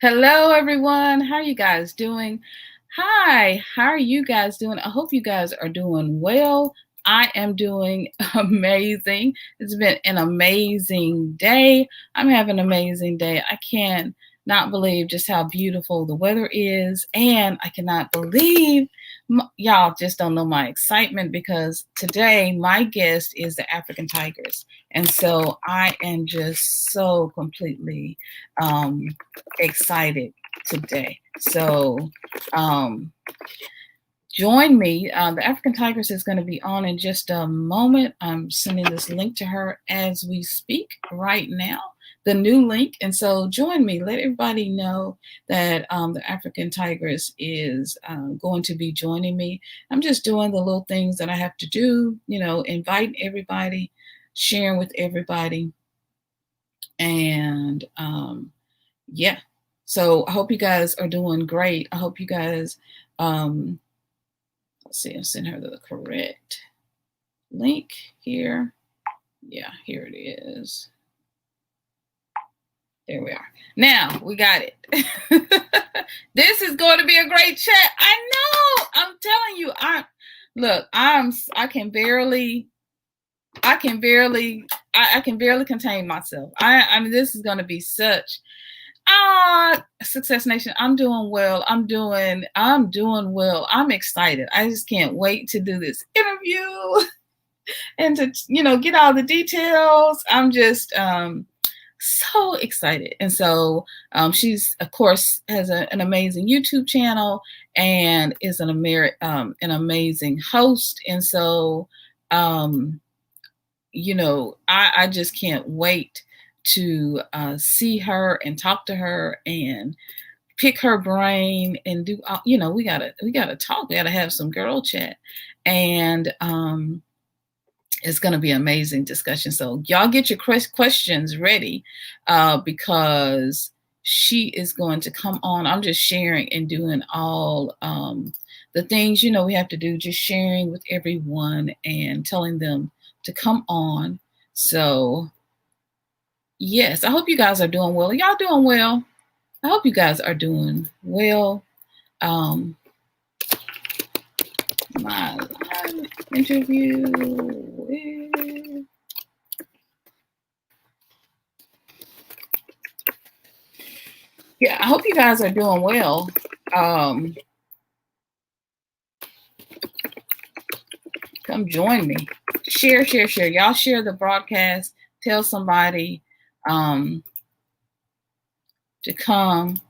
Hello, everyone. How are you guys doing? Hi, how are you guys doing? I hope you guys are doing well. I am doing amazing. It's been an amazing day. I'm having an amazing day. I can not believe just how beautiful the weather is, and I cannot believe y'all just don't know my excitement because today my guest is the African tigress, and so I am just so completely excited today. So join me. The African tigress is going to be on in just a moment. I'm sending this link to her as we speak right now, the new link. And so join me. Let everybody know that the African tigress is going to be joining me. I'm just doing the little things that I have to do, inviting everybody, sharing with everybody. And yeah. So I hope you guys are doing great. I hope you guys, let's see, I'll send her the correct link here. Yeah, here it is. There we are. Now we got it. This is going to be a great chat. I know. I'm telling you. I can barely contain myself. I mean, this is going to be such. Success Nation, I'm doing well. I'm doing well. I'm excited. I just can't wait to do this interview and to, get all the details. I'm just so excited. And so she's, of course, has an amazing YouTube channel and is an amazing host. And so, I just can't wait to see her and talk to her and pick her brain and do, we gotta talk. We gotta have some girl chat, and it's gonna be an amazing discussion. So y'all get your questions ready because she is going to come on. I'm just sharing and doing all the things we have to do, just sharing with everyone and telling them to come on. So yes, I hope you guys are doing well. Are y'all doing well? I hope you guys are doing well. My live interview with I hope you guys are doing well. Come join me. Share. Y'all share the broadcast. Tell somebody to come.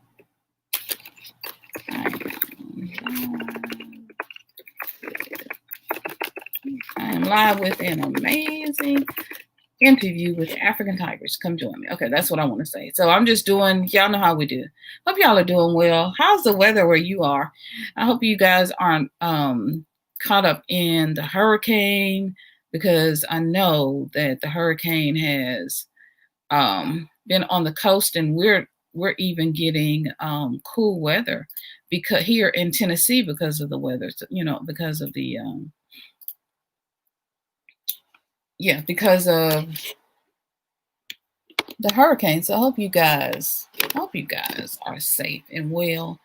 I am live with an amazing interview with African tigers. Come join me. Okay, that's what I want to say. So I'm just doing, y'all know how we do. Hope y'all are doing well. How's the weather where you are? I hope you guys aren't caught up in the hurricane, because I know that the hurricane has been on the coast, and we're even getting cool weather because here in Tennessee, because of the weather, because of the because of the hurricane. So I hope you guys are safe and well,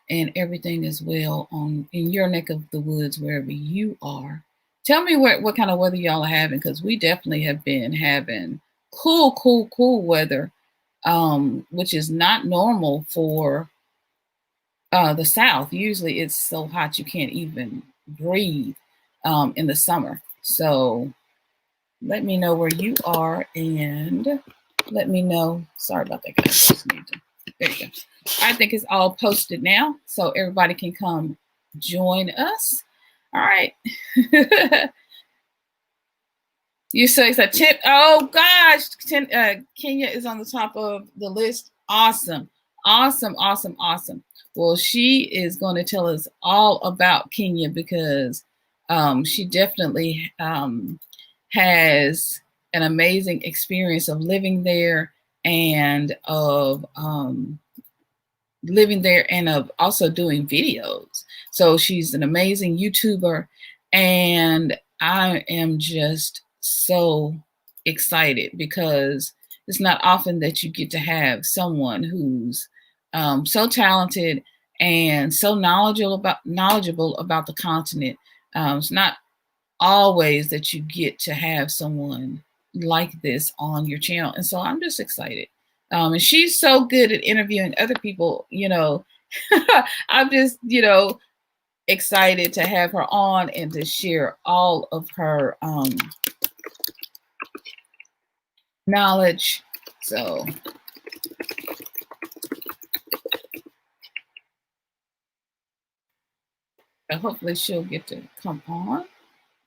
and everything is well in your neck of the woods, wherever you are. Tell me what kind of weather y'all are having, because we definitely have been having cool weather, which is not normal for the South. Usually it's so hot you can't even breathe in the summer. So let me know where you are, and let me know. Sorry about that, guys. There you go. I think it's all posted now, so everybody can come join us. All right. You say it's a tip. Oh gosh, Kenya is on the top of the list. Awesome. Well, she is going to tell us all about Kenya, because she definitely has an amazing experience of living there, and of also doing videos. So she's an amazing YouTuber, and I am just so excited, because it's not often that you get to have someone who's so talented and so knowledgeable about the continent. It's not always that you get to have someone like this on your channel, and so I'm just excited. And she's so good at interviewing other people, you know. I'm just, you know, excited to have her on and to share all of her knowledge. So hopefully she'll get to come on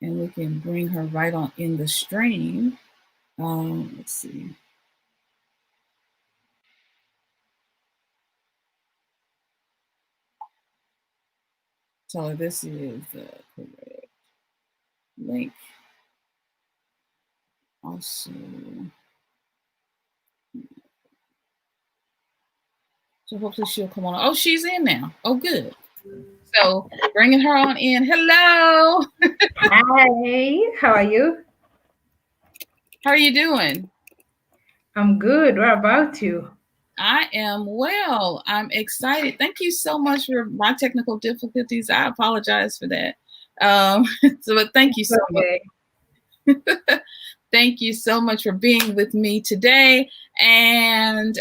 and we can bring her right on in the stream. Let's see. So this is the correct link. Also, so hopefully she'll come on. Oh, she's in now. Oh, good. So bringing her on in. Hello. Hi. How are you? How are you doing? I'm good. What about you? I am well. I'm excited. Thank you so much for my technical difficulties. I apologize for that. But thank you so much. Thank you so much for being with me today. And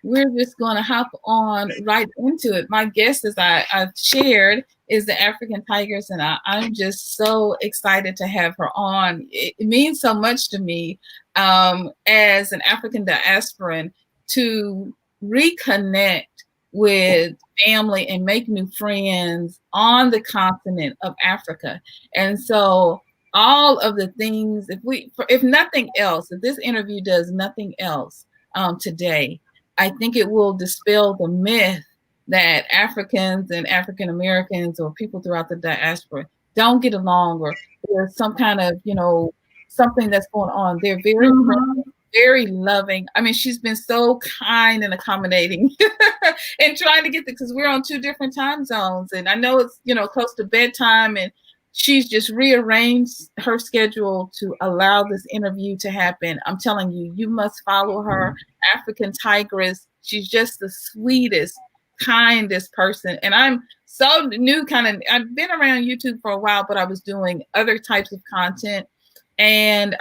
we're just going to hop on right into it. My guest, as I've shared, is the African Tigress, and I'm just so excited to have her on. It means so much to me as an African diasporan to reconnect with family and make new friends on the continent of Africa. And so all of the things, if nothing else, if this interview does nothing else today, I think it will dispel the myth that Africans and African Americans or people throughout the diaspora don't get along, or there's some kind of, you know, something that's going on. They're very very loving. I mean, she's been so kind and accommodating and trying to get because we're on 2 different time zones. And I know it's, you know, close to bedtime, and she's just rearranged her schedule to allow this interview to happen. I'm telling you, you must follow her, African Tigress. She's just the sweetest, kindest person. And I'm so new, I've been around YouTube for a while, but I was doing other types of content. And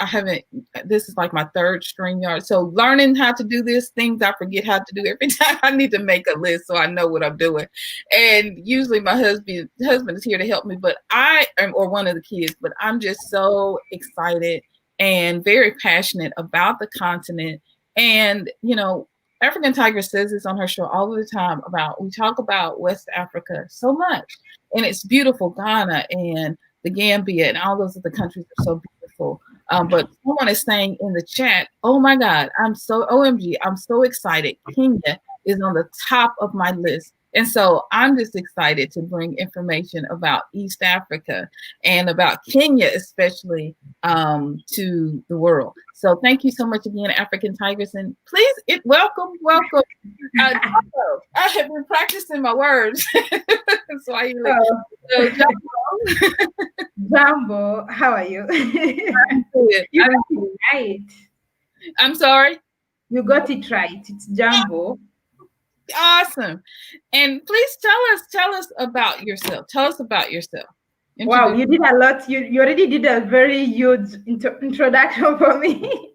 this is like my 3rd StreamYard. So learning how to do this, things I forget how to do every time. I need to make a list so I know what I'm doing. And usually my husband is here to help me, but or one of the kids, but I'm just so excited and very passionate about the continent. And, you know, African Tigress says this on her show all the time we talk about West Africa so much, and it's beautiful, Ghana and the Gambia and all those other countries are so beautiful. But someone is saying in the chat, oh my God, OMG, I'm so excited. Kenya is on the top of my list. And so I'm just excited to bring information about East Africa and about Kenya, especially to the world. So thank you so much again, African Tigress. And please, welcome. I have been practicing my words. Swahili. So, Jambo, how are you? You got it right. I'm sorry? You got it right. It's Jambo. Awesome. And please tell us about yourself. Tell us about yourself. Wow, you did a lot. You already did a very huge introduction for me.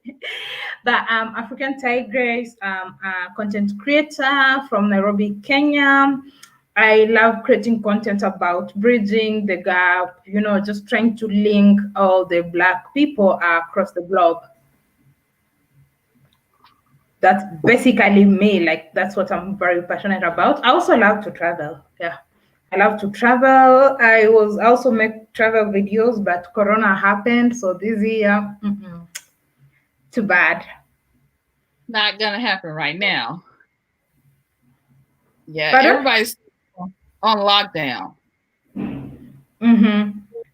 But African Tigress, a content creator from Nairobi, Kenya. I love creating content about bridging the gap, you know, just trying to link all the Black people across the globe. That's basically me. Like, that's what I'm very passionate about. I also love to travel. Yeah, I love to travel. I was also make travel videos, but Corona happened. So this year, too bad. Not going to happen right now. Yeah, everybody's on lockdown.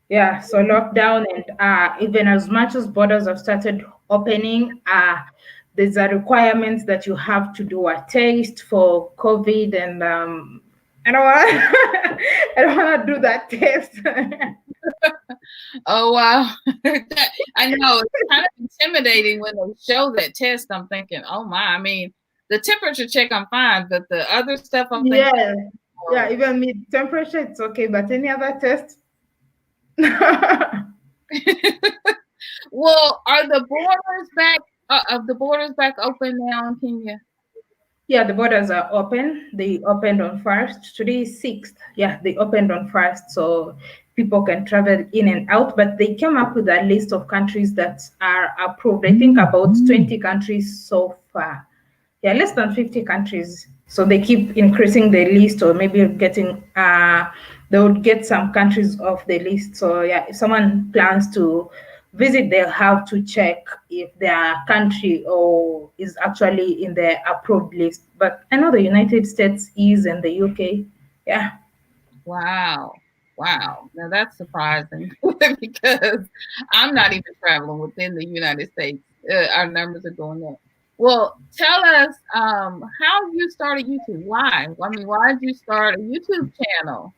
Yeah, so lockdown, and even as much as borders have started opening, there's a requirement that you have to do a test for COVID, and I don't want to do that test. Oh wow, I know it's kind of intimidating when they show that test. I'm thinking, oh my, I mean, The temperature check, I'm fine, but the other stuff, I'm thinking, Yeah, yeah. oh. Even me, temperature, it's okay, but any other test? Yeah, Well, are the borders back? Of the borders back open now in Kenya? the borders are open. They opened on first. Today is 6th. Yeah, they opened on first, so people can travel in and out. But they came up with a list of countries that are approved. I think about 20 countries so far. Yeah, less than 50 countries. So they keep increasing the list, or maybe getting they would get some countries off the list. So yeah, if someone plans to visit, they'll have to check if their country or is actually in the approved list. But I know the United States is, and the UK. Yeah. Wow. Wow. Now that's surprising because I'm not even traveling within the United States. Our numbers are going up. Well, tell us how you started YouTube. Why? I mean, why did you start a YouTube channel?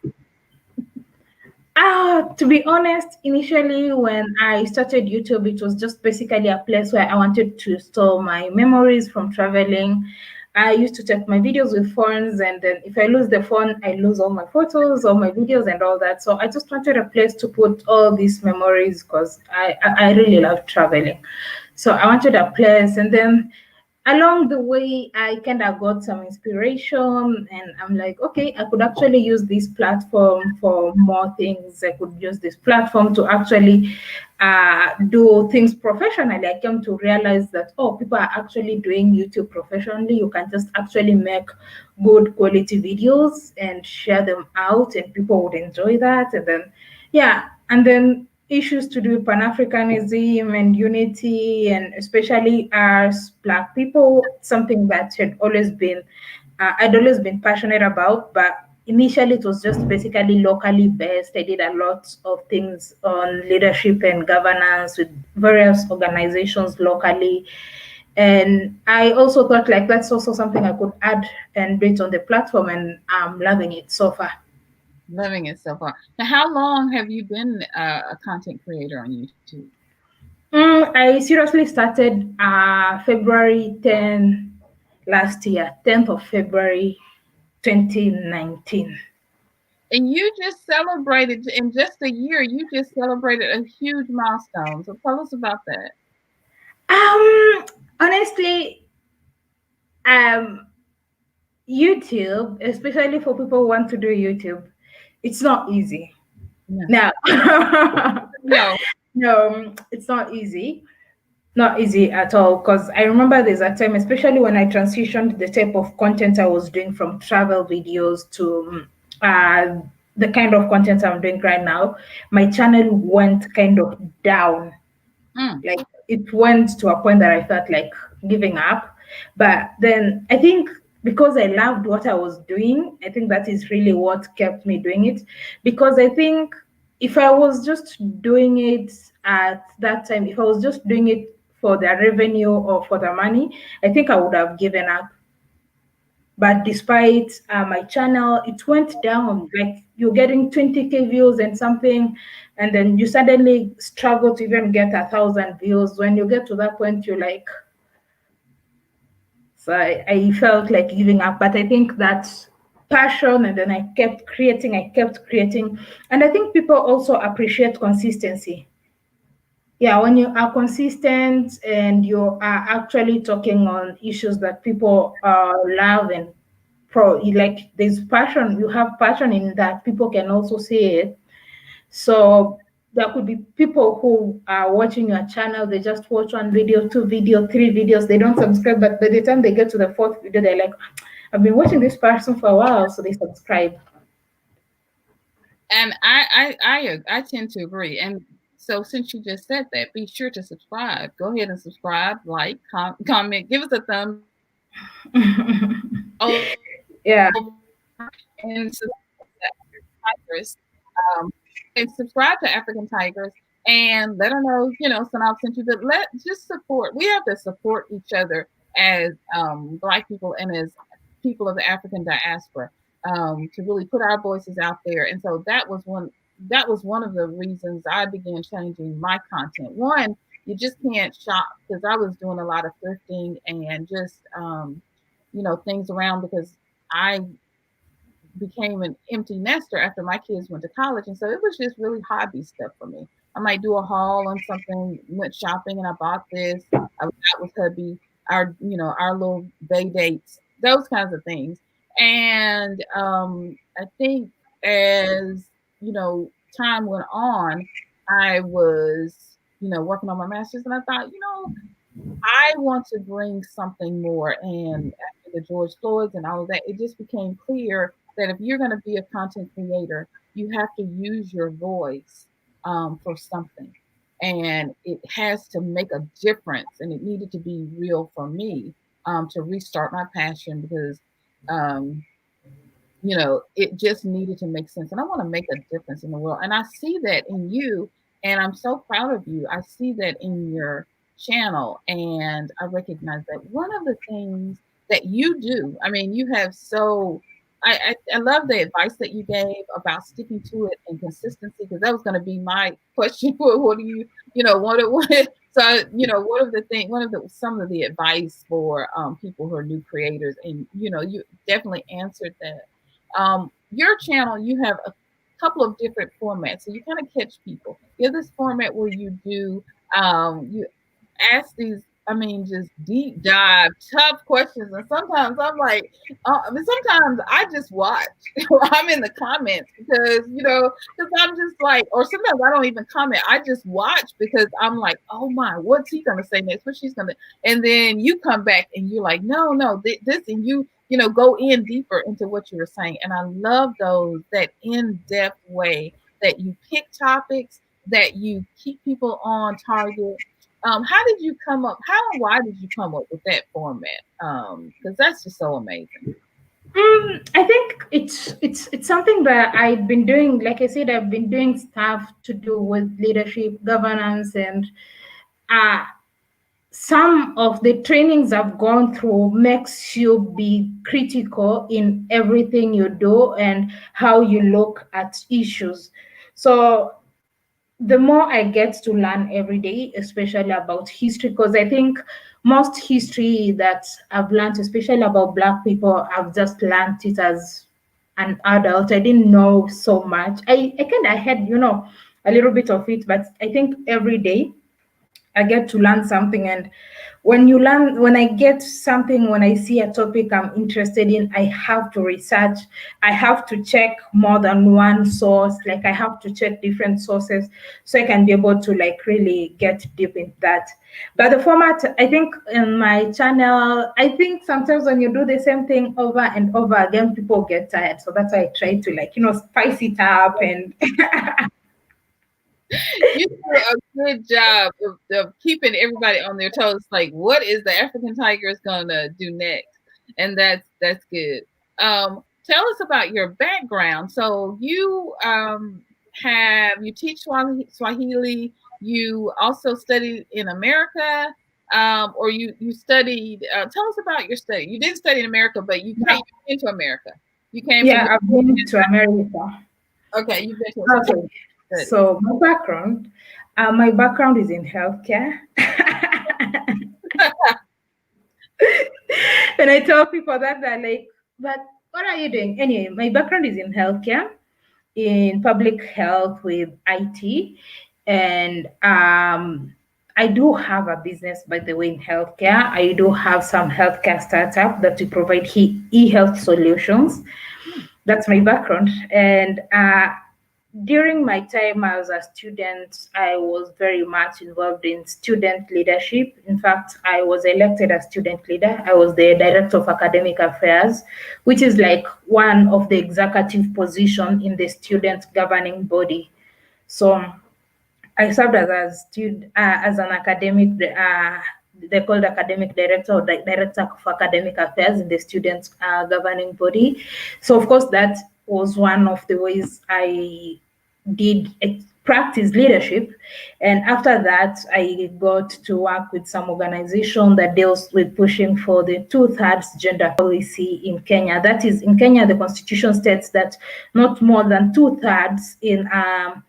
To be honest, initially when I started YouTube, it was just basically a place where I wanted to store my memories from traveling. I used to take my videos with phones, and then if I lose the phone, I lose all my photos, all my videos, and all that. So I just wanted a place to put all these memories because I really love traveling. So I wanted a place, and then along the way I kind of got some inspiration, and I'm like, okay, I could actually use this platform for more things. I could use this platform to actually do things professionally. I came to realize that, oh, people are actually doing YouTube professionally. You can just actually make good quality videos and share them out, and people would enjoy that. And then yeah, and then issues to do with Pan-Africanism and unity, and especially as Black people, something that I'd always been passionate about. But initially, it was just basically locally based. I did a lot of things on leadership and governance with various organizations locally. And I also thought like that's also something I could add and do it on the platform, and I'm loving it so far. Loving it so far. Now, how long have you been a content creator on YouTube? I seriously started February 10 last year, 10th of February 2019. And you just celebrated in just a year. You just celebrated a huge milestone. So tell us about that. Um, honestly, um, YouTube, especially for people who want to do YouTube, it's not easy. No, Now, no. no, it's not easy. Not easy at all, because I remember there's a time, especially when I transitioned the type of content I was doing from travel videos to the kind of content I'm doing right now. My channel went kind of down. Mm, Like it went to a point that I felt like giving up. But then I think because I loved what I was doing, I think that is really what kept me doing it. Because I think if I was just doing it at that time, if I was just doing it for the revenue or for the money, I think I would have given up. But despite my channel, it went down. Like you're getting 20K views and something, and then you suddenly struggle to even get 1,000 views. When you get to that point, you're like, so I felt like giving up. But I think that's passion, and then I kept creating. And I think people also appreciate consistency. Yeah, when you are consistent and you are actually talking on issues that people love and like there's passion, you have passion in that, people can also see it. So there could be people who are watching your channel, they just watch one video, two video, three videos, they don't subscribe, but by the time they get to the fourth video, they're like, I've been watching this person for a while, so they subscribe. and I tend to agree. And so since you just said that, be sure to subscribe. Go ahead and subscribe, like, comment, give us a thumbs up, Yeah. and Tigress. Um, and subscribe to African Tigress and let her know, Sanab sent you. But let just support. We have to support each other as Black people and as people of the African diaspora to really put our voices out there. And so that was one. That was one of the reasons I began changing my content. One, you just can't shop because I was doing a lot of thrifting and just things around because I became an empty nester after my kids went to college. And so it was just really hobby stuff for me. I might do a haul on something, went shopping and I bought this. I was out with hubby, our little bay dates, those kinds of things. And I think as, time went on, I was, working on my master's and I thought, I want to bring something more. And after the George Floyds and all of that, it just became clear that if you're going to be a content creator, you have to use your voice for something. And it has to make a difference. And it needed to be real for me to restart my passion because, it just needed to make sense. And I want to make a difference in the world. And I see that in you. And I'm so proud of you. I see that in your channel. And I recognize that one of the things that you do, I mean, you have I love the advice that you gave about sticking to it and consistency, because that was going to be my question. What do you, what so, what of the thing, one of the, some of the advice for people who are new creators, and, you definitely answered that. Your channel, you have a couple of different formats, so you kind of catch people. You have this format where you do, you ask these, I mean, just deep dive, tough questions. And sometimes I'm like, sometimes I just watch. I'm in the comments because, because I'm just like, or sometimes I don't even comment. I just watch because I'm like, oh my, what's he going to say next? What she's going to, and then you come back and you're like, no, this, and you go in deeper into what you were saying. And I love that in-depth way that you pick topics, that you keep people on target. How did you come up? How and why did you come up with that format? Because that's just so amazing. I think it's something that I've been doing. Like I said, I've been doing stuff to do with leadership, governance, and some of the trainings I've gone through makes you be critical in everything you do and how you look at issues. So the more I get to learn every day, especially about history, because I think most history that I've learned, especially about Black people, I've just learned it as an adult. I didn't know so much. I had, a little bit of it, but I think every day I get to learn something. And when I get something, when I see a topic I'm interested in, I have to research. I have to check more than one source. Like I have to check different sources so I can be able to like really get deep in that. But the format, I think in my channel, I think sometimes when you do the same thing over and over again, people get tired. So that's why I try to spice it up and You do a good job of keeping everybody on their toes. Like, what is the African Tigress gonna do next? And that's good. Tell us about your background. So you you teach Swahili. You also studied in America, or you studied. Tell us about your study. You didn't study in America, but you came into America. You came. Yeah, I've been to America. Okay, you've been to. Okay. So my background is in healthcare. And I tell people that, they're like, but what are you doing? Anyway, my background is in healthcare, in public health with IT. And I do have a business, by the way, in healthcare. I do have some healthcare startup that we provide e-health solutions. That's my background. And during my time as a student, I was very much involved in student leadership. In fact, I was elected as student leader. I was the director of academic affairs, which is like one of the executive position in the student governing body. So I served as an academic, they called academic director or director of academic affairs in the student governing body. So of course that was one of the ways I did practice leadership. And after that, I got to work with some organization that deals with pushing for the 2/3 gender policy in Kenya. That is, in Kenya, the constitution states that not more than 2/3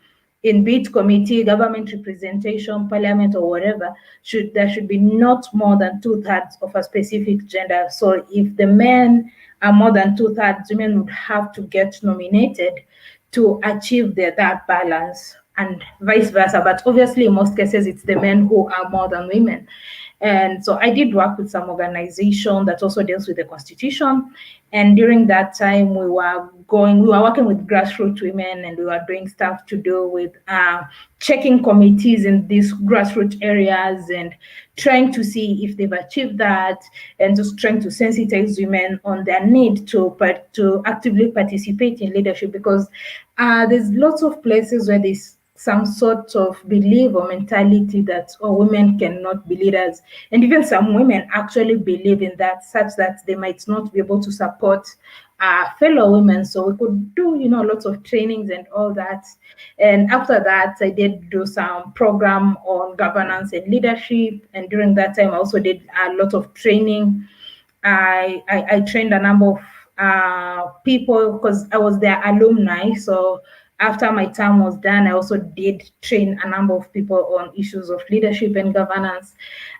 in bid committee, government representation, parliament, or whatever, there should be not more than 2/3 of a specific gender. So if the men are more than 2/3, women would have to get nominated to achieve that balance, and vice versa. But obviously, in most cases, it's the men who are more than women. And so I did work with some organization that also deals with the constitution. And during that time, we were working with grassroots women, and we were doing stuff to do with checking committees in these grassroots areas and trying to see if they've achieved that, and just trying to sensitize women on their need to actively participate in leadership, because there's lots of places where there's some sort of belief or mentality that women cannot be leaders. And even some women actually believe in that, such that they might not be able to support fellow women. So we could do, lots of trainings and all that. And after that, I did do some program on governance and leadership. And during that time, I also did a lot of training. I trained a number of people because I was their alumni. So after my term was done, I also did train a number of people on issues of leadership and governance.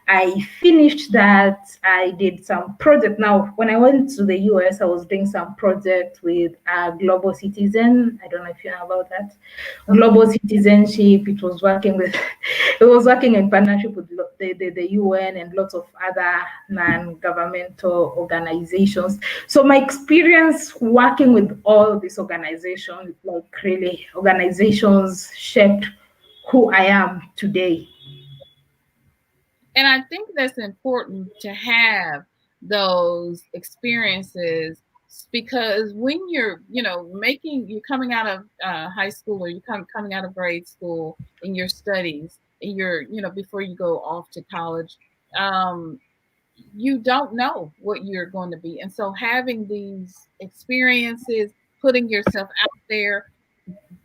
I finished that. I did some project. Now, when I went to the US, I was doing some project with Global Citizen. I don't know if you know about that. Global Citizenship. It was working in partnership with the UN and lots of other non-governmental organizations. So my experience working with all these organizations, organizations shaped who I am today. And I think that's important to have those experiences, because when you're, you're coming out of high school, or you're coming out of grade school in your studies, and you're, before you go off to college, you don't know what you're going to be. And so having these experiences, putting yourself out there,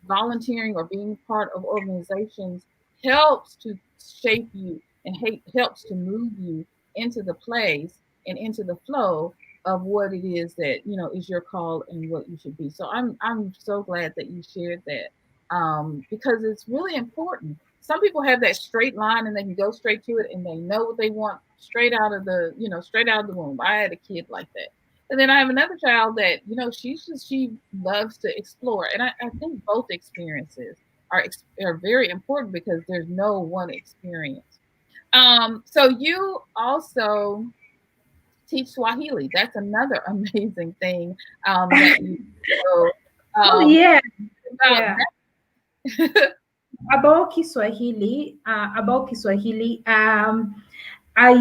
volunteering or being part of organizations helps to shape you and helps to move you into the place and into the flow of what it is that is your call and what you should be. So I'm so glad that you shared that, because it's really important. Some people have that straight line and they can go straight to it, and they know what they want straight out of the straight out of the womb. I had a kid like that. And then I have another child that, she loves to explore. And I think both experiences are very important, because there's no one experience. So you also teach Swahili. That's another amazing thing that you know. Oh yeah, About yeah. that. About Kiswahili, I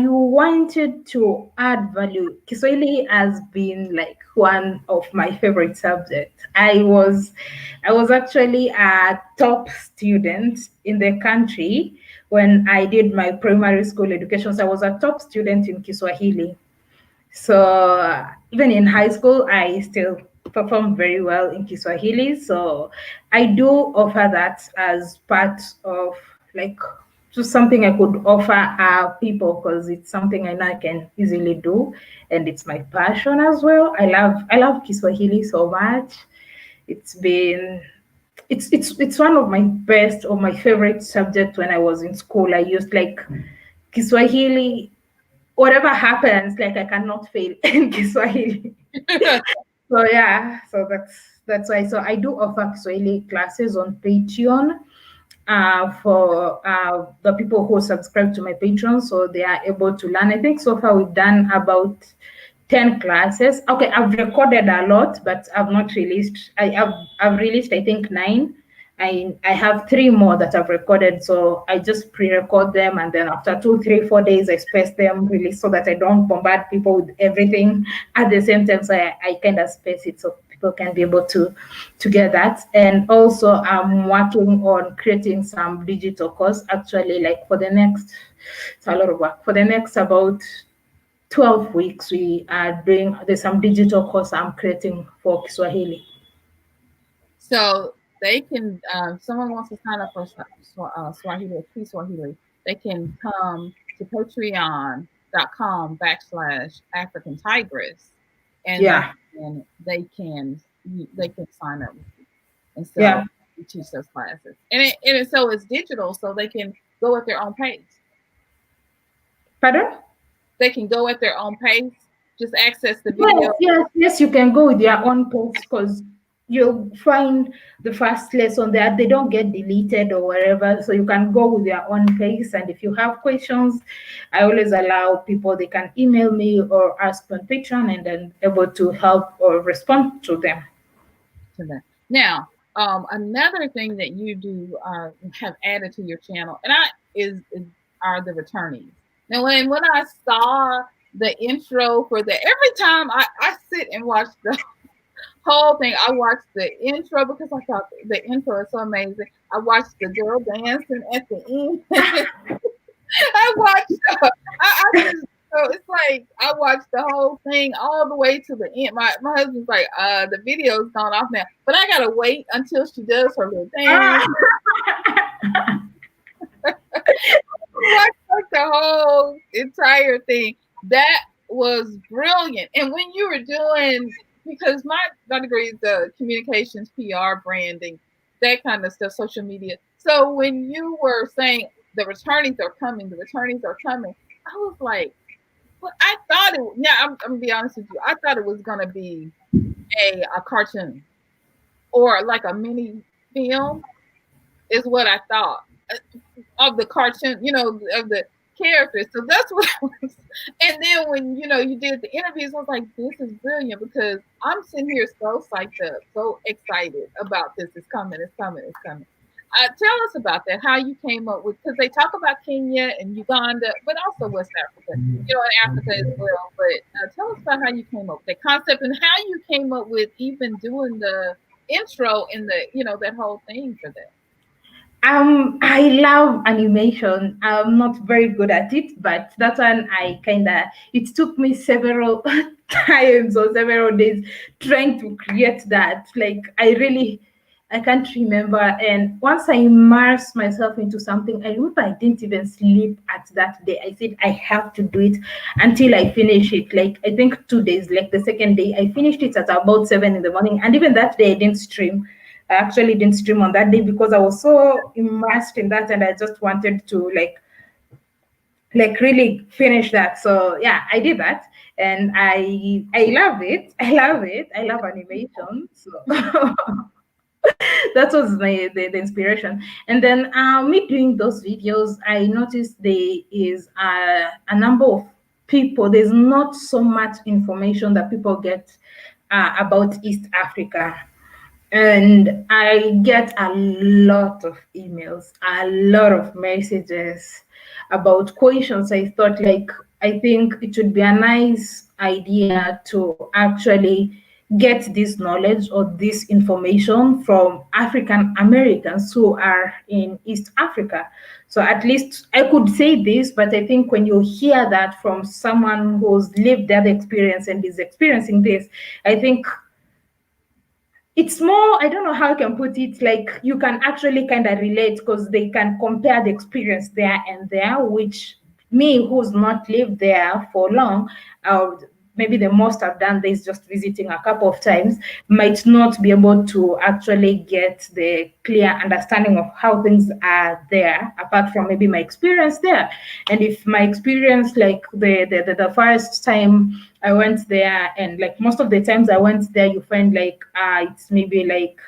wanted to add value. Kiswahili has been like one of my favorite subjects. I was actually a top student in the country when I did my primary school education. So I was a top student in Kiswahili. So even in high school, I still perform very well in Kiswahili. So I do offer that as part of like just something I could offer people, because it's something I know I can easily do, and it's my passion as well. I love Kiswahili so much. It's been it's one of my best or my favorite subject when I was in school. I used like Kiswahili, whatever happens, like I cannot fail in Kiswahili. So yeah, so that's why. So I do offer Kiswahili classes on Patreon for the people who subscribe to my Patreon, so they are able to learn. I think so far we've done about 10 classes. Okay, I've recorded a lot, but I've not released. I've released I think 9. I have 3 more that I've recorded, so I just pre-record them, and then after 2, 3, 4 days, I space them, release, so that I don't bombard people with everything at the same time. So I kind of space it so people can be able to get that. And also, I'm working on creating some digital course. Actually, like for the next, it's a lot of work. For the next about 12 weeks, there's some digital course I'm creating for Kiswahili. So they can, someone wants to sign up for Swahili or KISWHILLI, they can come to patreon.com/African Tigress, and Yeah. they can sign up with you. And so Yeah. You teach those classes, so it's digital, so they can go at their own pace. Pardon? They can go at their own pace. Just access the Yes, video. yes, yes, you can go with your own posts because you'll find the first lesson there. They don't get deleted or wherever. So you can go with your own pace. And if you have questions, I always allow people, they can email me or ask on Patreon and then able to help or respond to them. To that. Now, another thing that you do have added to your channel, and is are the returnees. Now, when I saw the intro for the every time I sit and watch the whole thing, I watched the intro because I thought the intro is so amazing. I watched the girl dancing at the end. I watched. I just so it's like I watched the whole thing all the way to the end. My husband's like, the video's gone off now, but I gotta wait until she does her little Ah, dance. Watch like the whole entire thing. That was brilliant. And when you were doing, because my degree is communications, PR, branding, that kind of stuff, social media. So when you were saying the returnees are coming, the returnees are coming, I was like, well, I thought it. Yeah, I'm gonna be honest with you. I thought it was gonna be a cartoon or like a mini film, is what I thought of the cartoon, of the characters. So that's what I was. And then when you did the interviews, I was like, this is brilliant because I'm sitting here so psyched up, so excited about this. It's coming, it's coming, it's coming. Tell us about that. How you came up with, because they talk about Kenya and Uganda, but also West Africa, in Africa as well. But tell us about how you came up with the concept and how you came up with even doing the intro and that whole thing for that. I love animation. I'm not very good at it, but that one I it took me several times or several days trying to create that. Like, I can't remember. And once I immersed myself into something, I remember I didn't even sleep at that day. I said, I have to do it until I finish it. Like, I think 2 days, like the second day, I finished it at about 7 in the morning. And even that day, I didn't stream. I actually didn't stream on that day because I was so immersed in that and I just wanted to really finish that. So yeah, I did that and I love it. I love it. I love animation. So that was the inspiration. And then me doing those videos, I noticed there is a number of people. There's not so much information that people get about East Africa, and I get a lot of emails, a lot of messages about questions. I thought, like, I think it would be a nice idea to actually get this knowledge or this information from African Americans who are in East Africa. So at least I could say this, but I think when you hear that from someone who's lived that experience and is experiencing this, I think it's more, I don't know how I can put it, like you can actually kind of relate because they can compare the experience there and there, which me who's not lived there for long, uh, maybe the most I've done this just visiting a couple of times, might not be able to actually get the clear understanding of how things are there, apart from maybe my experience there. And if my experience, like the first time I went there, and like most of the times I went there, you find like it's maybe like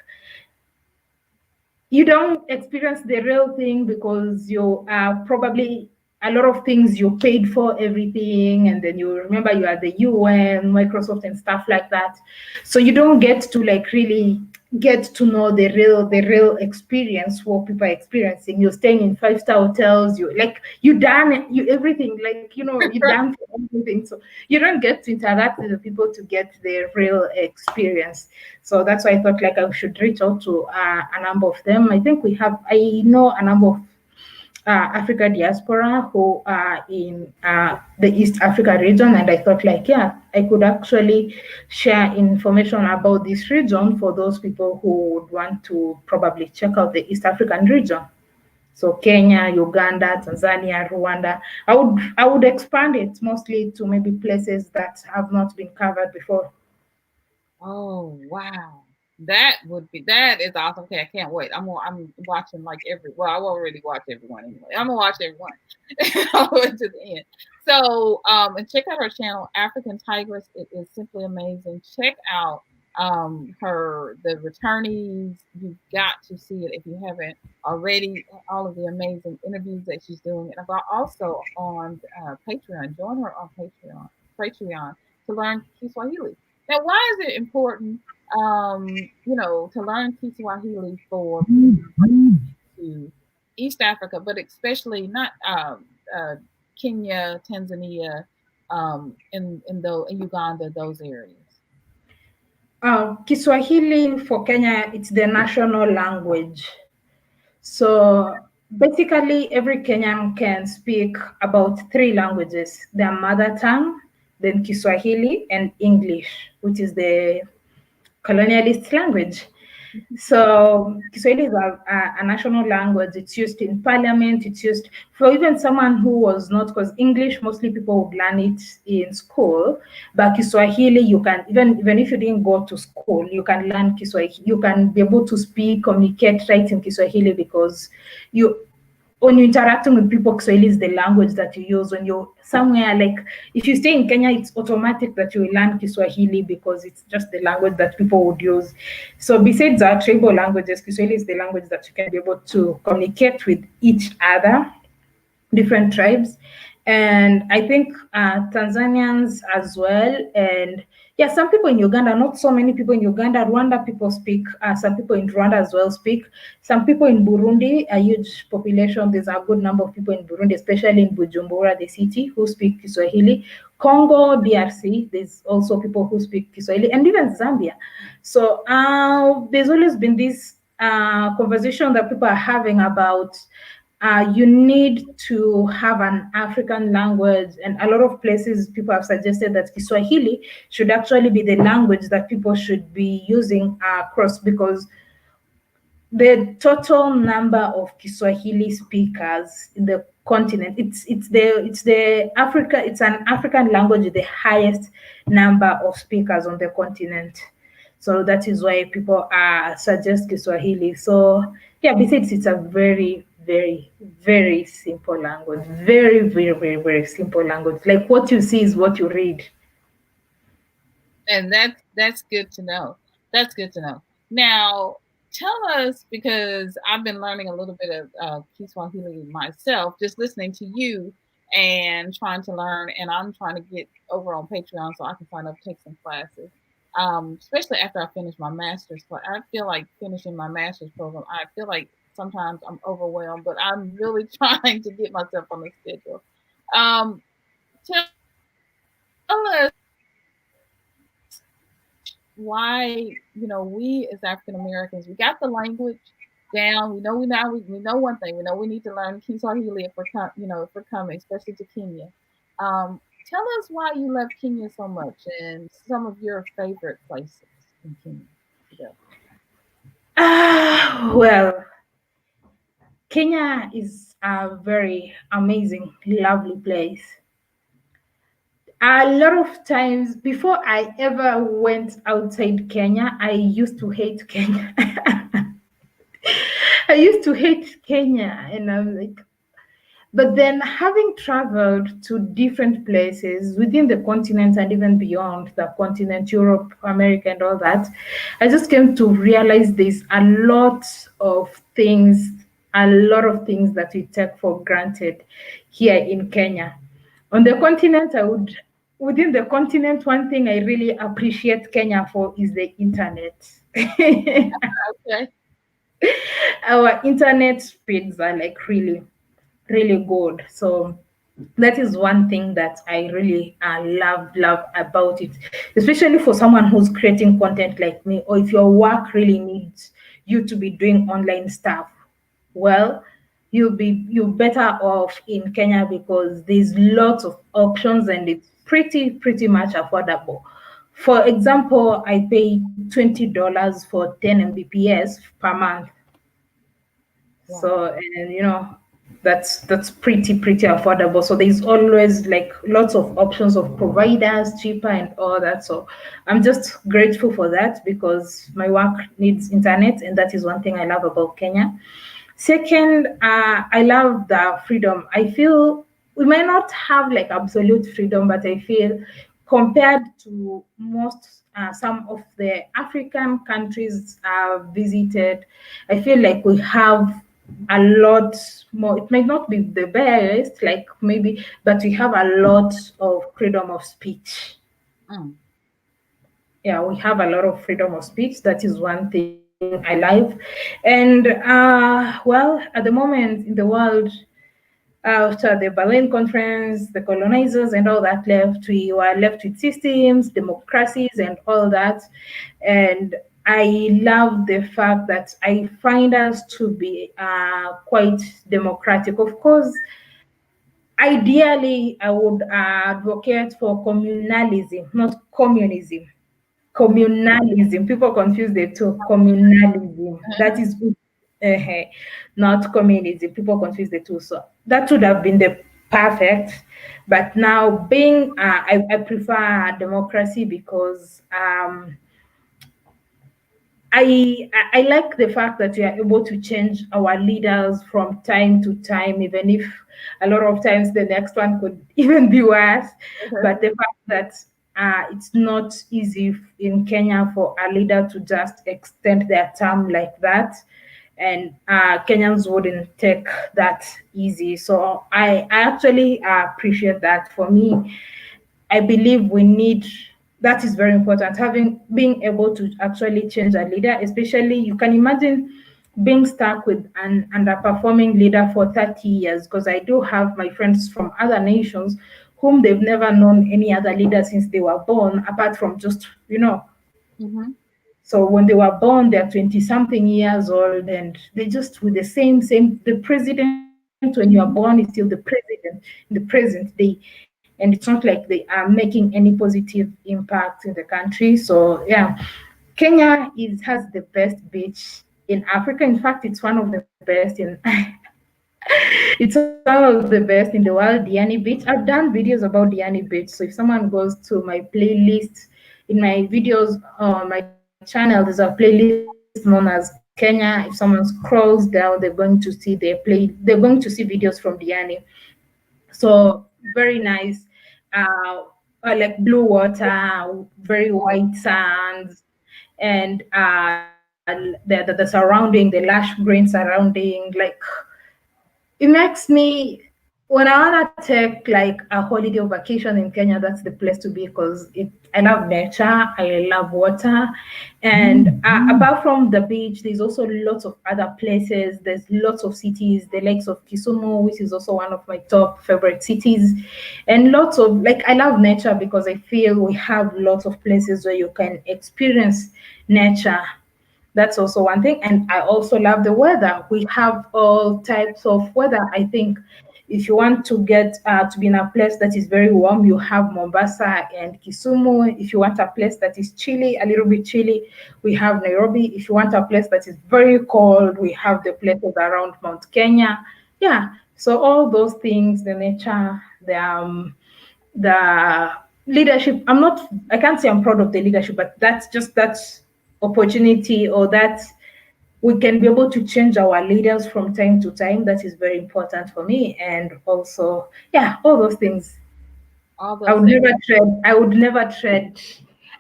you don't experience the real thing because you are probably a lot of things you paid for everything, and then you remember you are the UN, Microsoft, and stuff like that. So you don't get to like really get to know the real experience what people are experiencing. You're staying in 5-star hotels, you done you everything, like you done for everything. So you don't get to interact with the people to get the real experience. So that's why I thought like I should reach out to a number of them. I know a number of Africa diaspora who are in the East Africa region, and I thought like, yeah, I could actually share information about this region for those people who would want to probably check out the East African region. So Kenya, Uganda, Tanzania, Rwanda. I would expand it mostly to maybe places that have not been covered before. Oh, wow. That is awesome. Okay, I can't wait. I'm watching like well, I already watch everyone anyway. I'm gonna watch everyone all the way to the end. So and check out her channel, African Tigress. It is simply amazing. Check out the returnees. You've got to see it if you haven't already. All of the amazing interviews that she's doing, and about also on Patreon. Join her on Patreon to learn Kiswahili. Now, why is it important? To learn Kiswahili for to East Africa, but especially not Kenya, Tanzania, in Uganda, those areas. Kiswahili for Kenya, it's the national language. So basically, every Kenyan can speak about 3 languages: their mother tongue, then Kiswahili, and English, which is the colonialist language. So Kiswahili is a national language. It's used in parliament. It's used for even someone who was not, because English, mostly people would learn it in school. But Kiswahili, you can, even if you didn't go to school, you can learn Kiswahili. You can be able to speak, communicate, write in Kiswahili, because when you're interacting with people, Kiswahili is the language that you use. When you're somewhere, like if you stay in Kenya, it's automatic that you will learn Kiswahili because it's just the language that people would use. So besides our tribal languages, Kiswahili is the language that you can be able to communicate with each other, different tribes. And I think Tanzanians as well. And yeah, some people in Uganda, not so many people in Uganda. Rwanda people speak. Some people in Rwanda as well speak. Some people in Burundi, a huge population. There's a good number of people in Burundi, especially in Bujumbura, the city, who speak Kiswahili. Congo, DRC, there's also people who speak Kiswahili, and even Zambia. So there's always been this conversation that people are having about you need to have an African language, and a lot of places people have suggested that Kiswahili should actually be the language that people should be using across, because the total number of Kiswahili speakers in the continent, it's an African language with the highest number of speakers on the continent. So that is why people suggest Kiswahili. So yeah, besides it's a very, very, very simple language. Very, very, very, very simple language. Like what you see is what you read. And that's good to know. That's good to know. Now, tell us, because I've been learning a little bit of Kiswahili myself, just listening to you and trying to learn. And I'm trying to get over on Patreon so I can sign up, take some classes. Especially after I finish my master's. I feel like finishing my master's program, I feel like sometimes I'm overwhelmed, but I'm really trying to get myself on the schedule. Tell us why, we as African Americans, we got the language down. We know we know one thing. We know we need to learn Kiswahili if we're coming, especially to Kenya. Tell us why you love Kenya so much and some of your favorite places in Kenya. Well, Kenya is a very amazing, lovely place. A lot of times before I ever went outside Kenya, I used to hate Kenya. I used to hate Kenya, and I'm like, but then having traveled to different places within the continent and even beyond the continent, Europe, America, and all that, I just came to realize there's a lot of things that we take for granted here in Kenya. On the continent, within the continent, one thing I really appreciate Kenya for is the internet. Okay. Our internet speeds are like really, really good. So that is one thing that I really love about it, especially for someone who's creating content like me, or if your work really needs you to be doing online stuff. Well, you're better off in Kenya because there's lots of options and it's pretty much affordable. For example, I pay $20 for 10 Mbps per month. Wow. So, and that's pretty affordable. So there's always like lots of options of providers, cheaper and all that. So I'm just grateful for that because my work needs internet, and that is one thing I love about Kenya. Second, I love the freedom. I feel we might not have like absolute freedom, but I feel compared to most some of the African countries I've visited, I feel like we have a lot more. It might not be the best, like maybe, but we have a lot of freedom of speech. Mm. Yeah, we have a lot of freedom of speech. That is one thing I love. And well, at the moment in the world, after the Berlin Conference, the colonizers and all that left, we were left with systems, democracies, and all that. And I love the fact that I find us to be quite democratic. Of course, ideally, I would advocate for communalism, not communism. Communalism. People confuse the two. Communalism. That is not communism. People confuse the two. So that would have been the perfect. But now being, I prefer democracy because I like the fact that we are able to change our leaders from time to time, even if a lot of times the next one could even be worse. But the fact that it's not easy in Kenya for a leader to just extend their term like that, and Kenyans wouldn't take that easy. So I actually appreciate that. For me, I believe we need, that is very important, having being able to actually change a leader, especially you can imagine being stuck with an underperforming leader for 30 years, because I do have my friends from other nations whom they've never known any other leader since they were born, apart from just, Mm-hmm. so when they were born, they're 20 something years old, and they just with the same, the president when you are born is still the president in the present day. And it's not like they are making any positive impact in the country. So yeah, Kenya has the best beach in Africa. In fact, it's one of the best in it's one of the best in the world, Diani Beach. I've done videos about Diani Beach. So if someone goes to my playlist in my videos on my channel, there's a playlist known as Kenya. If someone scrolls down, they're going to see videos from Diani. So very nice. Uh, like blue water, very white sands, and the surrounding, the lush green surrounding, like it makes me, when I wanna take like a holiday or vacation in Kenya, that's the place to be because it. I love nature, I love water, and apart from the beach, there's also lots of other places. There's lots of cities, the lakes of Kisumu, which is also one of my top favorite cities, and lots of, like, I love nature because I feel we have lots of places where you can experience nature. That's also one thing. And I also love the weather. We have all types of weather. I think if you want to get to be in a place that is very warm, you have Mombasa and Kisumu. If you want a place that is chilly, a little bit chilly, we have Nairobi. If you want a place that is very cold, we have the places around Mount Kenya. Yeah. So all those things, the nature, the leadership. I can't say I'm proud of the leadership, but that's just that opportunity, or that we can be able to change our leaders from time to time. That is very important for me. And also, yeah, all those things. All I those would things. never trade. I would never trade.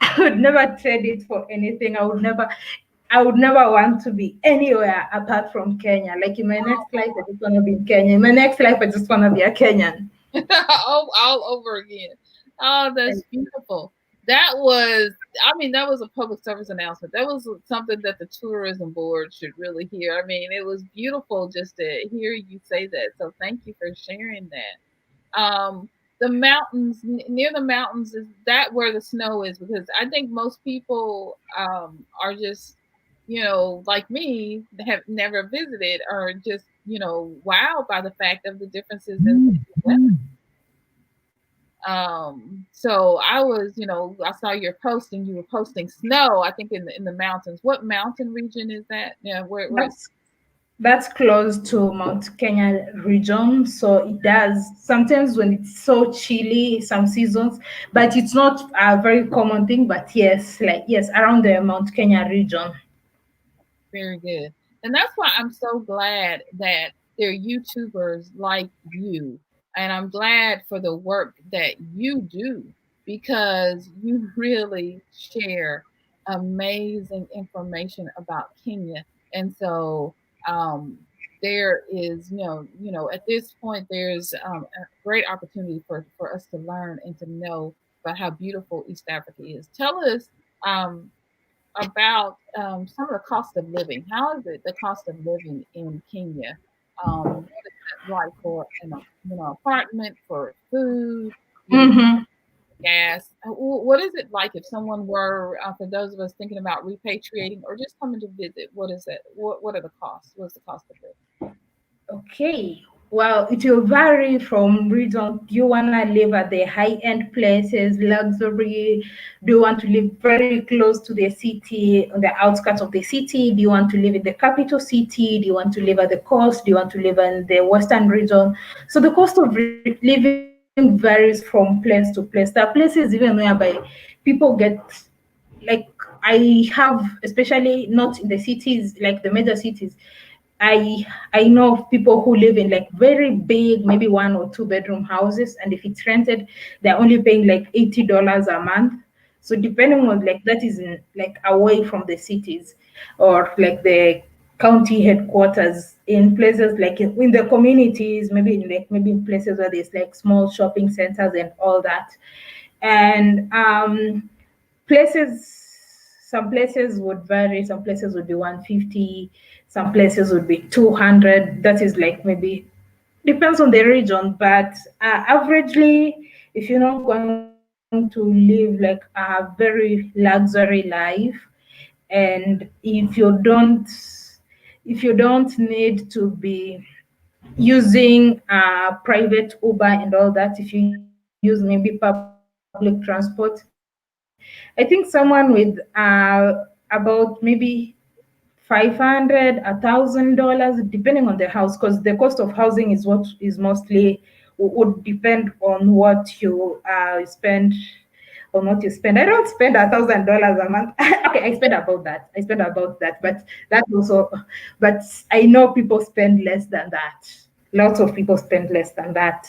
I would never trade it for anything. I would never want to be anywhere apart from Kenya. Like in my next life, I just want to be in Kenya. In my next life, I just want to be a Kenyan. all over again. Oh, that's beautiful. That was, I mean, that was a public service announcement. That was something that the tourism board should really hear. I mean, it was beautiful just to hear you say that. So thank you for sharing that. The mountains, near the mountains, is that where the snow is? Because I think most people are just, like me, have never visited, or just, wowed by the fact of the differences in weather. So I was, I saw your post and you were posting snow, I think in the mountains. What mountain region is that? Yeah, where it's That's That's close to Mount Kenya region, so it does sometimes when it's so chilly some seasons, but it's not a very common thing. But yes, like yes, around the Mount Kenya region. Very good. And that's why I'm so glad that there are YouTubers like you. And I'm glad for the work that you do because you really share amazing information about Kenya. And so there is, at this point, there's a great opportunity for us to learn and to know about how beautiful East Africa is. Tell us um, about some of the cost of living. How is it the cost of living in Kenya? What is it like for an apartment, for food, Mm-hmm. gas? What is it like if someone were, for those of us thinking about repatriating or just coming to visit? What is it? What are the costs? What's the cost of living? Okay. Well, it will vary from region. Do you want to live at the high-end places, luxury? Do you want to live very close to the city, on the outskirts of the city? Do you want to live in the capital city? Do you want to live at the coast? Do you want to live in the western region? So the cost of living varies from place to place. There are places even whereby people get like I have, especially not in the cities, like the major cities. I know of people who live in like very big, maybe 1 or 2 bedroom houses, and if it's rented, they're only paying like $80 a month. So depending on like that is in like away from the cities or like the county headquarters, in places like in the communities, maybe in places where there's like small shopping centers and all that. And places some places would vary, some places would be 150, some places would be 200. That is like maybe depends on the region, but averagely, if you're not going to live like a very luxury life, and if you don't need to be using private Uber and all that, if you use maybe public transport, I think someone with about maybe 500, $1,000, depending on the house, because the cost of housing is what is mostly would depend on what you spend, on what you spend. I don't spend $1,000 a month. Okay, I spend about that, but that also, but I know people spend less than that. Lots of people spend less than that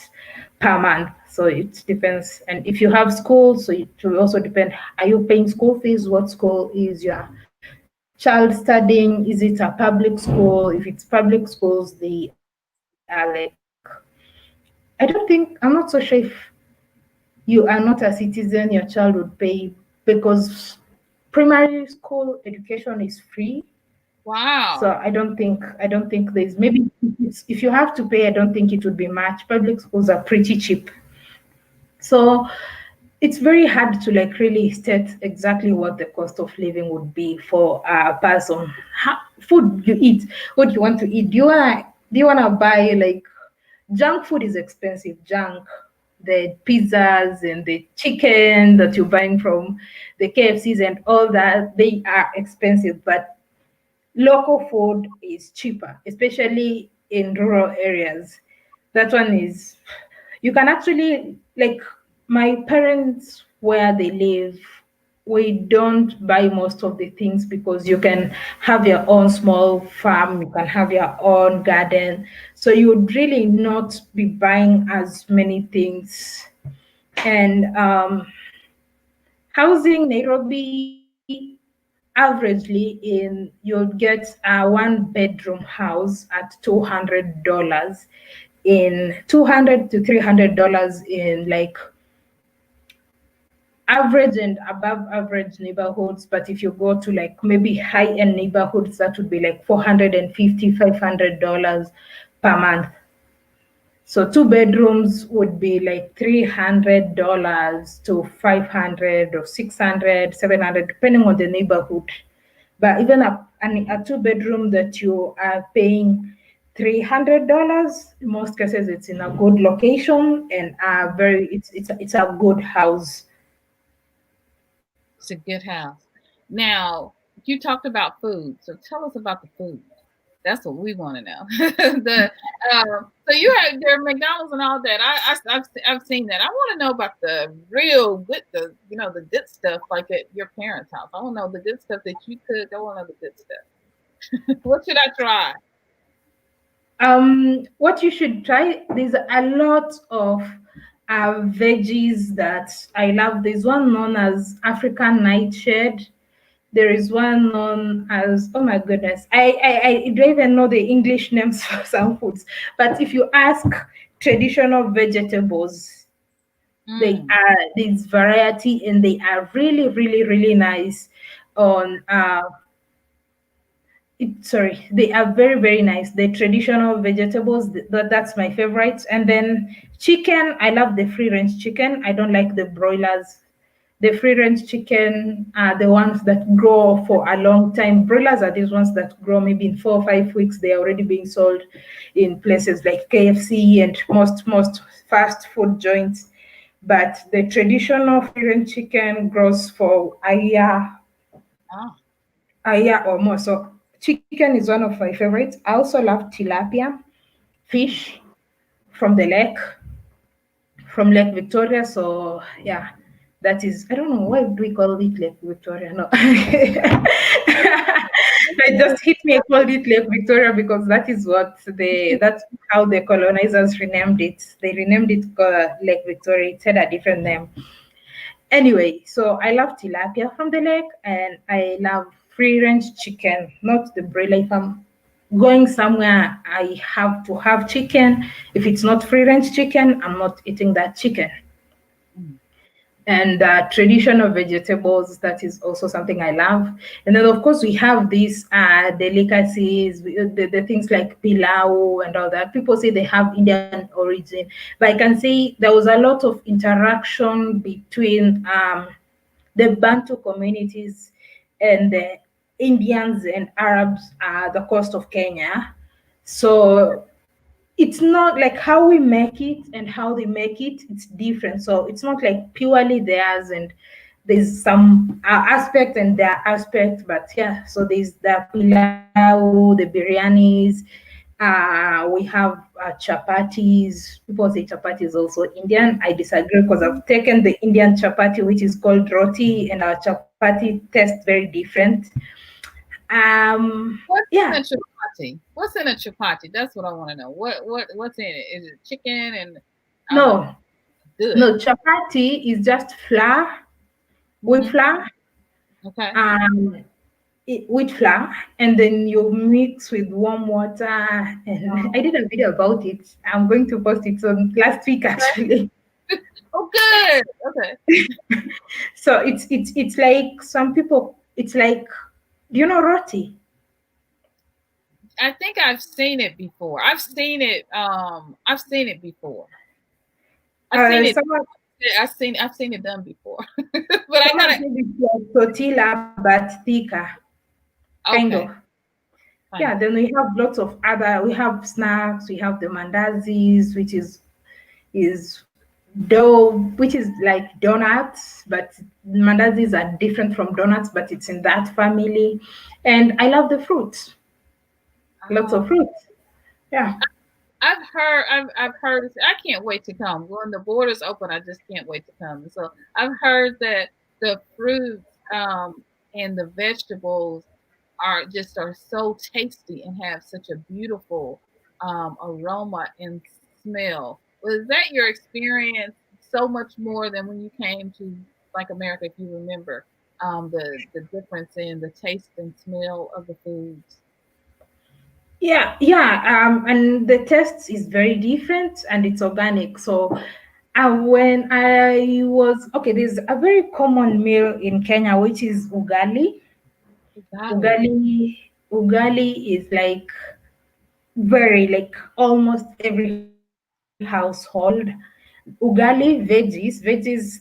per month. So it depends. And if you have school, so it will also depend. Are you paying school fees? What school is your child studying? Is it a public school? If it's public schools, they are like, I don't think, I'm not so sure if you are not a citizen, your child would pay, because primary school education is free. So Wow. I don't think there's, maybe if you have to pay, I don't think it would be much. Public schools are pretty cheap. So it's very hard to like really state exactly what the cost of living would be for a person. Food you eat, what you want to eat. Do you wanna buy like junk food is expensive. The pizzas and the chicken that you're buying from the KFCs and all that, they are expensive. But local food is cheaper, especially in rural areas. That one is, you can actually, like, my parents, where they live, we don't buy most of the things because you can have your own small farm, you can have your own garden. So you would really not be buying as many things. And housing Nairobi, averagely in you'll get a 1 bedroom house at $200, in $200 to $300 in like average and above average neighborhoods. But if you go to like maybe high end neighborhoods, that would be like 450, $500 per month. So 2 bedrooms would be like $300 to 500 or 600, 700, depending on the neighborhood. But even a 2 bedroom that you are paying $300, in most cases it's in a good location and it's a good house. It's a good house. Now, you talked about food. So tell us about the food. That's what we want to know. So you have their McDonald's and all that. I've seen that. I want to know about the real good, the good stuff like at your parents' house. I want to know the good stuff that you cook. I want to know the good stuff. What should I try? What you should try, there's a lot of veggies that I love. There's one known as African nightshade. There is one known as, oh my goodness, I don't even know the English names for some foods. But if you ask traditional vegetables, they are this variety, and they are really, really, really nice on sorry, they are very, very nice. The traditional vegetables, that's my favorite. And then chicken, I love the free range chicken. I don't like the broilers. The free range chicken are the ones that grow for a long time. Broilers are these ones that grow maybe in 4 or 5 weeks. They're already being sold in places like KFC and most fast food joints. But the traditional free range chicken grows for a year or more. So chicken is one of my favorites. I also love tilapia, fish from the lake, from Lake Victoria. So yeah, that is, I don't know, why do we call it Lake Victoria? No. It just hit me, I called it Lake Victoria because that's how the colonizers renamed it. They renamed it Lake Victoria. It had a different name. Anyway, so I love tilapia from the lake, and I love free range chicken, not the broiler. If I'm going somewhere, I have to have chicken. If it's not free range chicken, I'm not eating that chicken. And traditional vegetables, that is also something I love. And then, of course, we have these delicacies, the things like pilau and all that. People say they have Indian origin, but I can say there was a lot of interaction between the Bantu communities and the Indians and Arabs the coast of Kenya. So it's not like how we make it and how they make it, it's different. So it's not like purely theirs, and there's some aspect and their aspect. But yeah, so there's the pilau, the biryanis, we have chapatis. People say chapati is also Indian. I disagree because I've taken the Indian chapati, which is called roti, and our chapati tastes very different. What's in Yeah. a chapati? What's in a chapati? That's what I want to know. What's in it? Is it chicken and No, good? no, chapati is just flour, wheat flour, Okay. wheat flour, and then you mix with warm water. And I did a video about it. I'm going to post it on last week actually. Oh, good. Okay. So it's like some people. It's like, do you know roti? I think I've seen it before. I've seen it. I've seen it before. I've seen it. Someone I've seen it done before. But I someone gotta. said it's like tortilla but thicker, kind Okay. of. Yeah. Then we have lots of other. We have snacks. We have the mandazis, which is dough, which is like donuts, but mandazis are different from donuts, but it's in that family. And I love the fruits. Lots of fruits. Yeah. I've heard. I can't wait to come when the borders open. I just can't wait to come. So I've heard that the fruits and the vegetables are so tasty and have such a beautiful aroma and smell. Was that your experience? So much more than when you came to like America, if you remember the difference in the taste and smell of the foods. Yeah. And the taste is very different, and it's organic. So when I was okay, there's a very common meal in Kenya, which is ugali. Exactly. Ugali is like very, like almost every household. Ugali, veggies,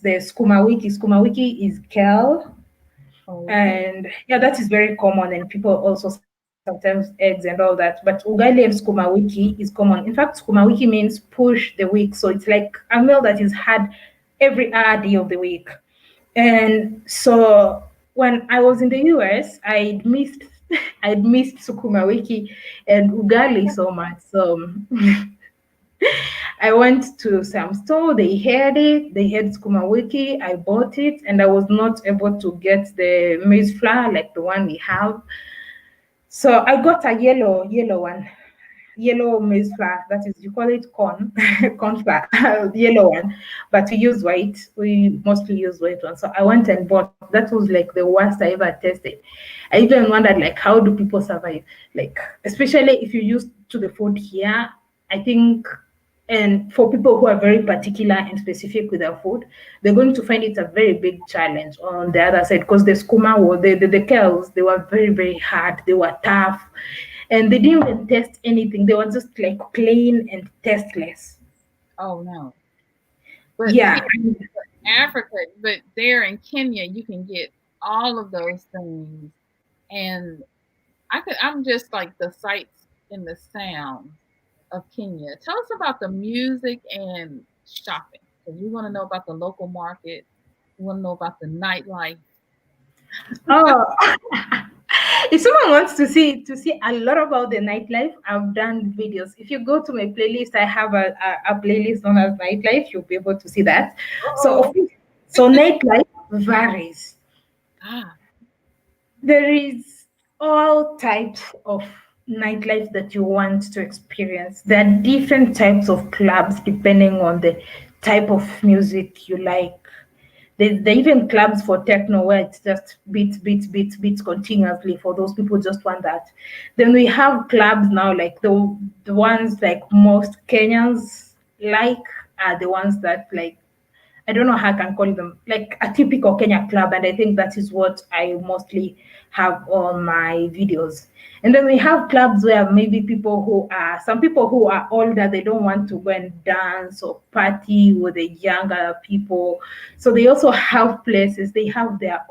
the sukuma wiki is kale. Okay. And yeah, that is very common, and people also sometimes eggs and all that. But ugali and sukuma wiki is common. In fact, sukuma wiki means push the week, so it's like a meal that is had every other day of the week. And so when I was in the US, I missed I'd missed sukuma wiki and ugali so much. So I went to some store, they had it, they had sukuma wiki, I bought it, and I was not able to get the maize flour like the one we have. So I got a yellow one, yellow maize flour. That is, you call it corn, corn flour, yellow one. But we use white. We mostly use white one. So I went and bought. That was like the worst I ever tasted. I even wondered like how do people survive? Like especially if you used to the food here. I think and for people who are very particular and specific with their food, they're going to find it a very big challenge on the other side because the skuma were the kales, they were very, very hard, they were tough, and they didn't even taste anything. They were just like plain and tasteless. Oh no. But Yeah. here Africa, but there in Kenya, you can get all of those things. And I'm just like the sights and the sounds of Kenya. Tell us about the music and shopping. Because we want to know about the local market. We want to know about the nightlife. Oh, if someone wants to see a lot about the nightlife, I've done videos. If you go to my playlist, I have a playlist known as nightlife. You'll be able to see that. So, Oh, so nightlife varies. ah, There is all types of nightlife that you want to experience. There are different types of clubs depending on the type of music you like. There are even clubs for techno where it's just beats continuously for those people who just want that. Then we have clubs now like the ones like most Kenyans like are the ones that like I don't know how I can call them, like a typical Kenya club, and I think that is what I mostly have on my videos. And then we have clubs where maybe some people who are older, they don't want to go and dance or party with the younger people. So they also have places, they have their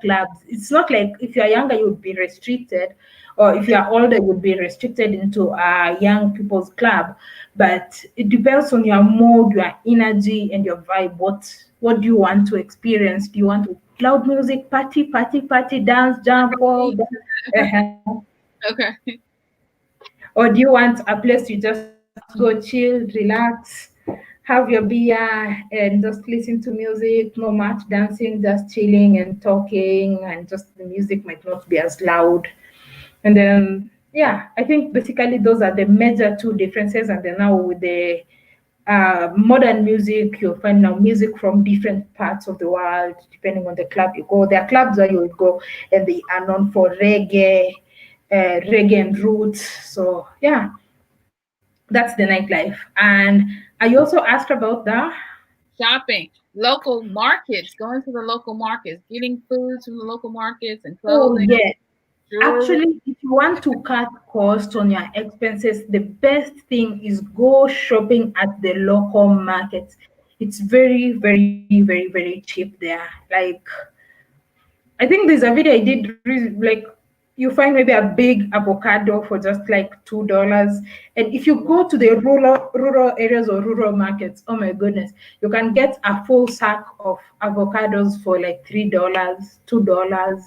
clubs. It's not like if you're younger, you would be restricted, or if you're older, you would be restricted into a young people's club. But it depends on your mood, your energy, and your vibe. What do you want to experience? Do you want to loud music, party, dance, jump, all that? Uh-huh. okay. Or do you want a place you just go chill, relax, have your beer, and just listen to music, no much dancing, just chilling and talking, and just the music might not be as loud. And then, yeah, I think basically those are the major two differences. And then now with the modern music, you'll find now music from different parts of the world, depending on the club you go. There are clubs where you would go and they are known for reggae and roots. So, yeah, that's the nightlife. And I also asked about the Shopping, local markets, going to the local markets, getting foods from the local markets and oh, clothing, yeah. jewelry. Actually, if you want to cut costs on your expenses, the best thing is go shopping at the local markets. It's very, very cheap there. Like, I think there's a video I did, like, you find maybe a big avocado for just like $2. And if you go to the rural areas or rural markets, oh my goodness, you can get a full sack of avocados for like $3, $2.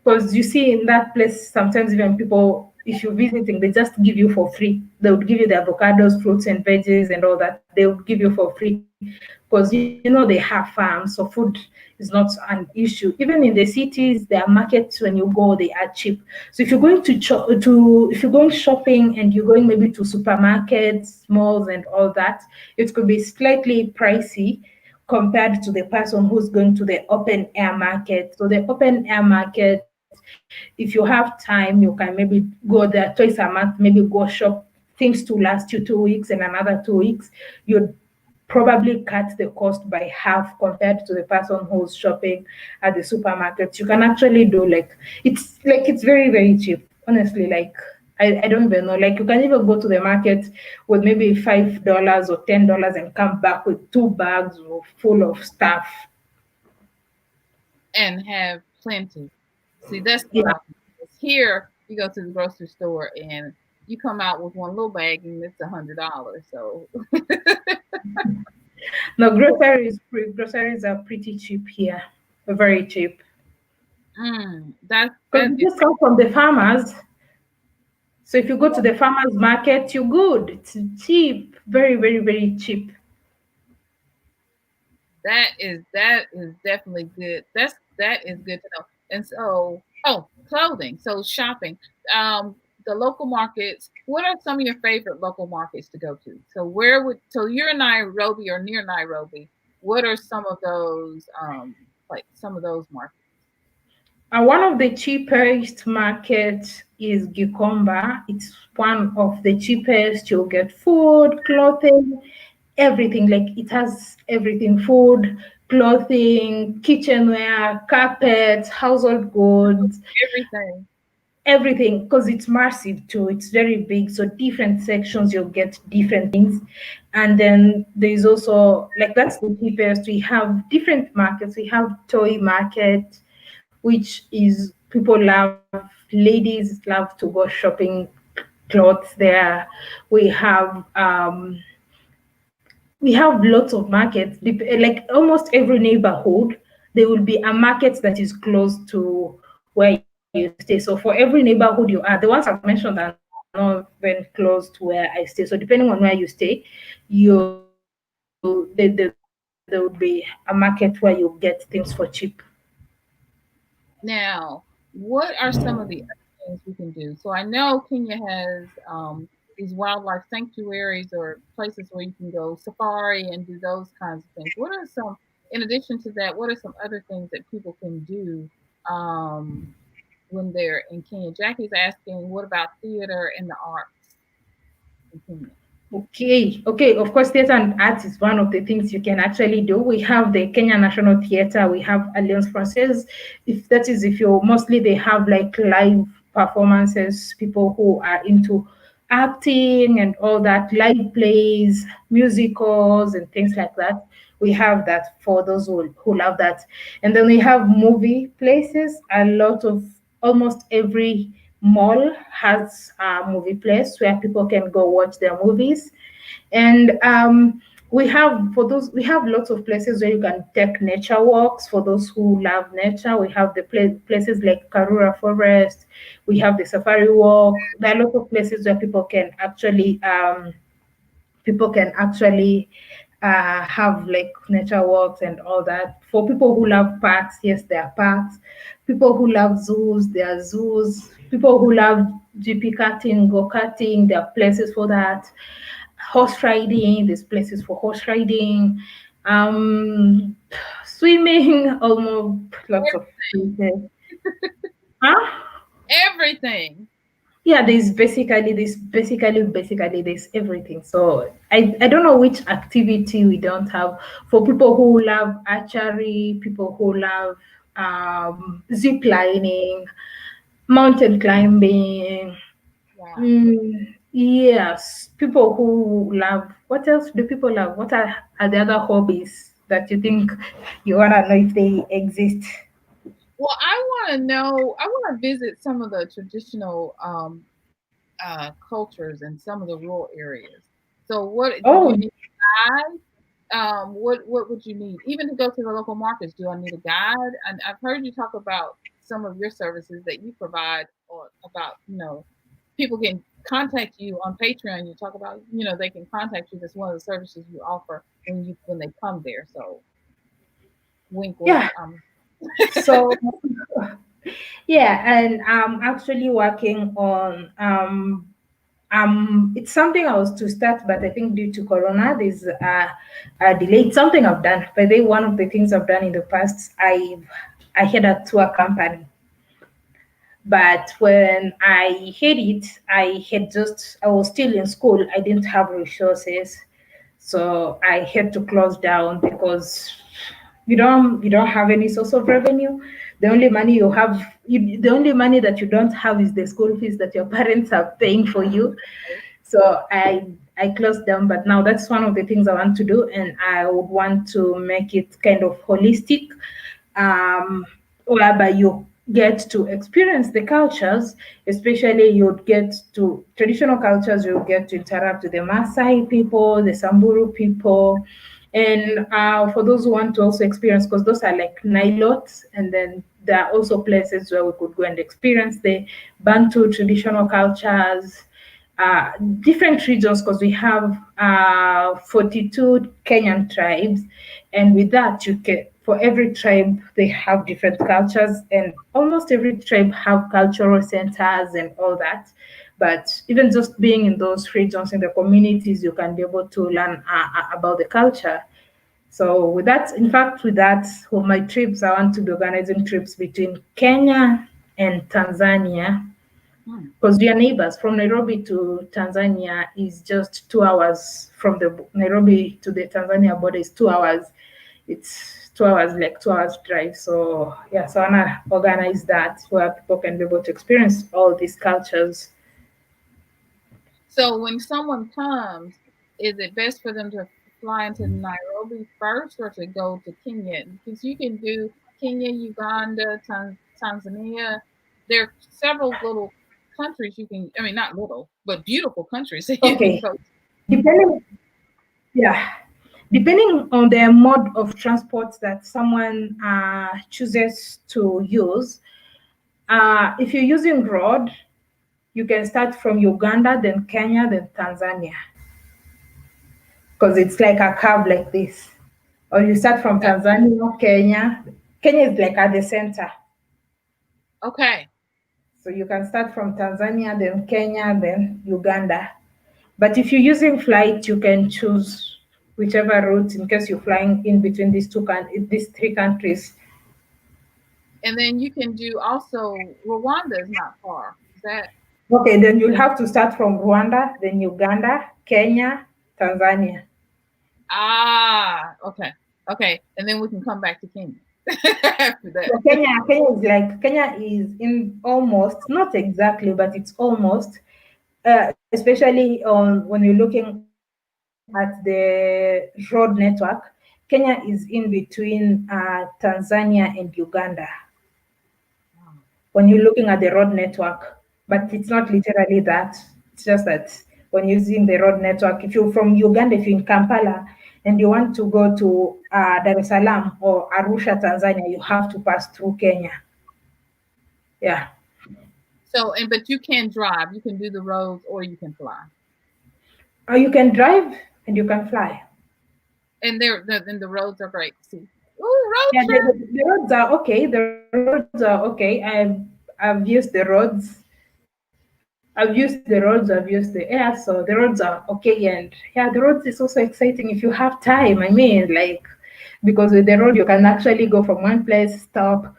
Because you see in that place, sometimes even people, if you're visiting, they just give you for free. They would give you the avocados, fruits and veggies and all that. They would give you for free because you know they have farms, so food is not an issue. Even in the cities, there are markets when you go, they are cheap. So if you're going if you're going shopping and you're going maybe to supermarkets, malls and all that, it could be slightly pricey compared to the person who's going to the open air market. So the open air market, if you have time, you can maybe go there twice a month, maybe go shop things to last you 2 weeks and another 2 weeks. You'd probably cut the cost by half compared to the person who's shopping at the supermarket. You can actually do it's very cheap. Honestly, like I don't even know. Like you can even go to the market with maybe $5 or $10 and come back with 2 bags full of stuff. And have plenty. See, that's the Yeah. problem. Because here, you go to the grocery store and you come out with one little bag and it's $100. So No, groceries are pretty cheap here. Very cheap. That because that it is just comes from the farmers. So if you go to the farmers market, you're good. It's cheap, very, very, very cheap. that is definitely good. That is good to know. And so, oh, clothing. So shopping. The local markets. What are some of your favorite local markets to go to? So you're in Nairobi or near Nairobi. What are some of those like some of those markets? One of the cheapest markets is Gikomba. It's one of the cheapest. You'll get food, clothing, everything. Like it has everything: food, clothing, kitchenware, carpets, household goods, Everything. everything. Because it's massive too. It's very big. So different sections, you'll get different things. And then there's also like that's the cheapest. We have different markets. We have toy market, which is people love, ladies love to go shopping clothes there. We have um, we have lots of markets. Like almost every neighborhood, there will be a market that is close to where you stay. So for every neighborhood you are, the ones I've mentioned are not very close to where I stay. So depending on where you stay, there would be a market where you get things for cheap. Now, what are some of the other things we can do? So I know Kenya has these wildlife sanctuaries or places where you can go safari and do those kinds of things. What are some, in addition to that, what are some other things that people can do um, when they're in Kenya? Jackie's asking, what about theater and the arts in Kenya? Okay. Of course, theatre and arts is one of the things you can actually do. We have the Kenya National Theatre. We have Alliance Française. If that is, if you're mostly they have like live performances. People who are into acting and all that, live plays, musicals, and things like that. We have that for those who love that. And then we have movie places. A lot of almost every mall has a movie place where people can go watch their movies. And we have lots of places where you can take nature walks for those who love nature. We have the places like Karura Forest. We have the Safari Walk. There are lots of places where people can actually have like nature walks and all that. For people who love parks, yes, there are parks. People who love zoos, there are zoos. People who love GP karting, go karting, there are places for that. Horse riding, there's places for horse riding. Um, Swimming, almost lots of places. Huh? Everything. Yeah, there's everything. So I don't know which activity we don't have. For people who love archery, people who love zip lining, mountain climbing. Wow. Yes, people who love, what else do people love? Are the other hobbies that you think you wanna know if they exist? Well, I want to visit some of the traditional cultures in some of the rural areas. So, what do Oh, you need a guide? What would you need even to go to the local markets? Do I need a guide? And I've heard you talk about some of your services that you provide, or about people can contact you on Patreon. You talk about they can contact you. That's one of the services you offer when they come there. So, wink, wink. yeah. So yeah, and I'm actually working on it's something I was to start, but I think due to Corona, there's a delay. It's something I've done. By the way, one of the things I've done in the past, I had a tour company, but when I had it, I was still in school. I didn't have resources, so I had to close down because you don't have any source of revenue. The only money you have, the only money that you don't have is the school fees that your parents are paying for you. So I closed down, but now that's one of the things I want to do, and I would want to make it kind of holistic, um, whereby you get to experience the cultures, especially you'd get to traditional cultures, you get to interact with the Maasai people, the Samburu people, and for those who want to also experience, because those are like Nilots, and then there are also places where we could go and experience the Bantu traditional cultures, different regions, because we have 42 Kenyan tribes, and with that you can, for every tribe they have different cultures, and almost every tribe have cultural centers and all that. But even just being in those regions, in the communities, you can be able to learn about the culture. So with that, in fact, with that, for my trips, I want to be organizing trips between Kenya and Tanzania, because we are neighbors. From Nairobi to Tanzania is just 2 hours. From the Nairobi to the Tanzania border is 2 hours. It's 2 hours, like 2 hours drive. So yeah, so I wanna organize that where people can be able to experience all these cultures. So when someone comes, is it best for them to fly into Nairobi first or to go to Kenya? Because you can do Kenya, Uganda, Tanzania. There are several little countries you can, I mean, not little, but beautiful countries that you can Okay, go to. depending, yeah, depending on the mode of transport that someone chooses to use. If you're using road, you can start from Uganda, then Kenya, then Tanzania, because it's like a curve like this. Or you start from Okay. Tanzania, Kenya. Kenya is like at the center. Okay. So you can start from Tanzania, then Kenya, then Uganda. But if you're using flight, you can choose whichever route in case you're flying in between these three countries. And then you can do also, Rwanda is not far. Is that? Okay, then you'll have to start from Rwanda, then Uganda, Kenya, Tanzania. Okay. Okay. And then we can come back to Kenya after that. So Kenya is in almost, not exactly, but it's almost, especially on when you're looking at the road network. Kenya is in between Tanzania and Uganda when you're looking at the road network, but it's not literally that. It's just that when using the road network, if you're from Uganda, if you're in Kampala and you want to go to Dar es Salaam or Arusha, Tanzania, you have to pass through Kenya. Yeah. So, but you can drive, you can do the roads, or you can fly. Or you can drive and you can fly. And then the roads are great to see. Ooh, road Yeah, trip. the roads are okay. The roads are okay. I've used the roads. I've used the roads. I've used the air. So the roads are okay. And yeah, the roads is also exciting if you have time. I mean, like, because with the road you can actually go from one place, stop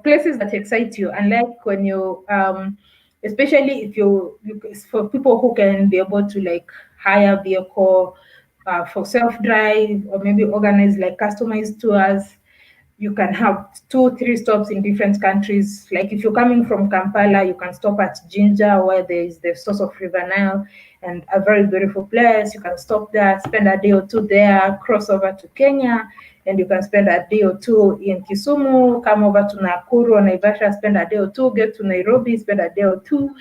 places that excite you. Unlike when especially if it's for people who can be able to like hire vehicle for self drive or maybe organize like customized tours. You can have 2 3 stops in different countries. Like if you're coming from Kampala, you can stop at Jinja where there is the source of River Nile and a very beautiful place. You can stop there, spend a day or two there, cross over to Kenya, and you can spend a day or two in Kisumu, come over to Nakuru or Naivasha, spend a day or two, get to Nairobi, spend a day or two,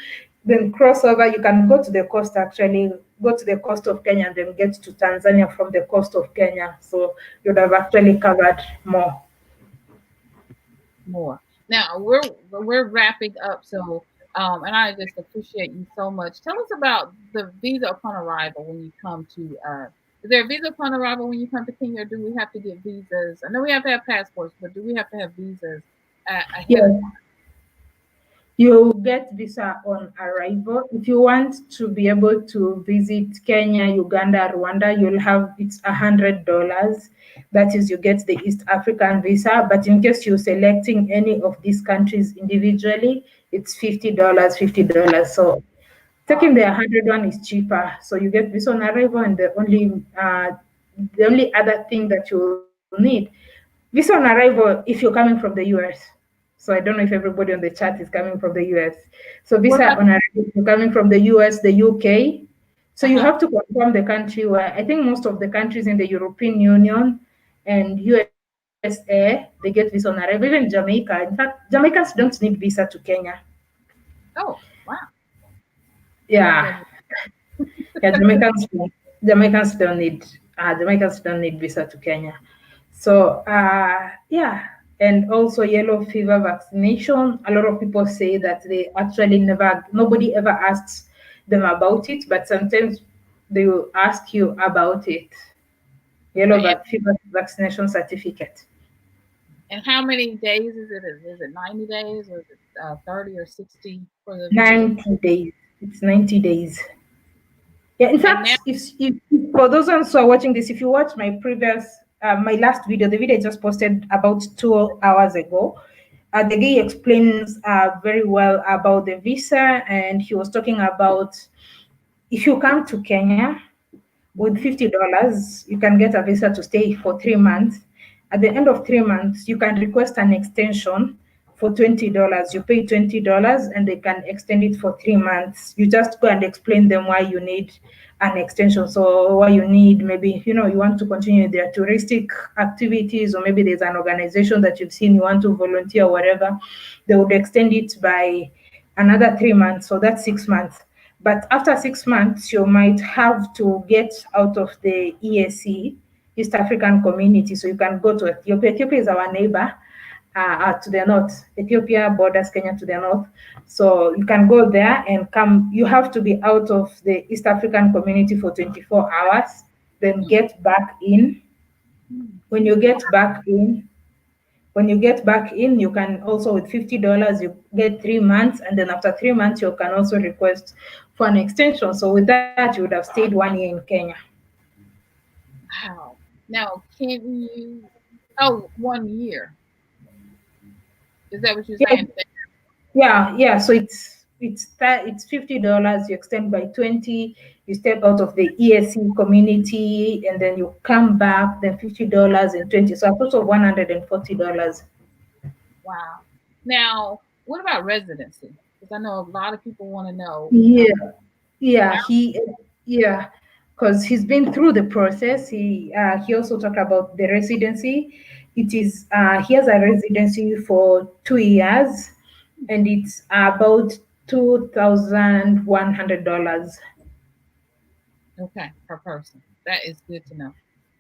then cross over. You can go to the coast actually, go to the coast of Kenya and then get to Tanzania from the coast of Kenya. So you'd have actually covered more. More. Now we're wrapping up, so and I just appreciate you so much. Tell us about the visa upon arrival when you come to. Is there a visa upon arrival when you come to Kenya, or do we have to get visas? I know we have to have passports, but do we have to have visas ahead of Yes. You get visa on arrival. If you want to be able to visit Kenya, Uganda, Rwanda, you'll have it's $100. That is, you get the East African visa. But in case you're selecting any of these countries individually, it's $50, $50. So time? taking the 100 one is cheaper. So you get visa on arrival, and the only other thing that you'll need visa on arrival if you're coming from the US. So I don't know if everybody on the chat is coming from the US. So What visa about? on arrival if you're coming from the US, the UK. So you Uh-huh. have to confirm the country where I think most of the countries in the European Union and USA they get visa on arrival. Even Jamaica. In fact, Jamaicans don't need visa to Kenya. Oh, wow! I learned Yeah. that. Yeah, Jamaicans don't need visa to Kenya. So yeah. and also yellow fever vaccination. A lot of people say that they actually nobody ever asks them about it, but sometimes they will ask you about it. Yellow Okay. fever vaccination certificate. And how many days is it? Is it 90 days or is it 30 or 60 for the visa? 90 days. It's 90 days. Yeah, in And now, fact, if for those ones who are watching this, if you watch my my last video, the video I just posted about 2 hours ago, the guy explains very well about the visa, and he was talking about if you come to Kenya with mhm, $50, you can get a visa to stay for 3 months. At the end of 3 months, you can request an extension for $20. You pay $20 and they can extend it for 3 months. You just go and explain them why you need an extension. So why you need, maybe you want to continue their touristic activities, or maybe there's an organization that you've seen you want to volunteer or whatever. They would extend it by another 3 months. So that's 6 months. But after 6 months, you might have to get out of the EAC, East African Community, so you can go to Ethiopia. Ethiopia is our neighbor to the north. Ethiopia borders Kenya to the north. So you can go there and come. You have to be out of the East African Community for 24 hours, then get back in. mhm. When you get back in, you can also, with $50, you get 3 months, and then after 3 months, you can also request for an extension. So with that, you would have stayed 1 year in Kenya. Wow. Now, can you? Oh, 1 year. Is that what you're Yeah, saying? yeah. So it's $50. You extend by 20. You step out of the ESC community, and then you come back. Then $50 and 20. So a total of $140. Wow. Now, what about residency? Because I know a lot of people want to know. Yeah, yeah, yeah, because he's been through the process. He also talked about the residency. He has a residency for 2 years, and it's about $2,100. Okay, per person. That is good to know.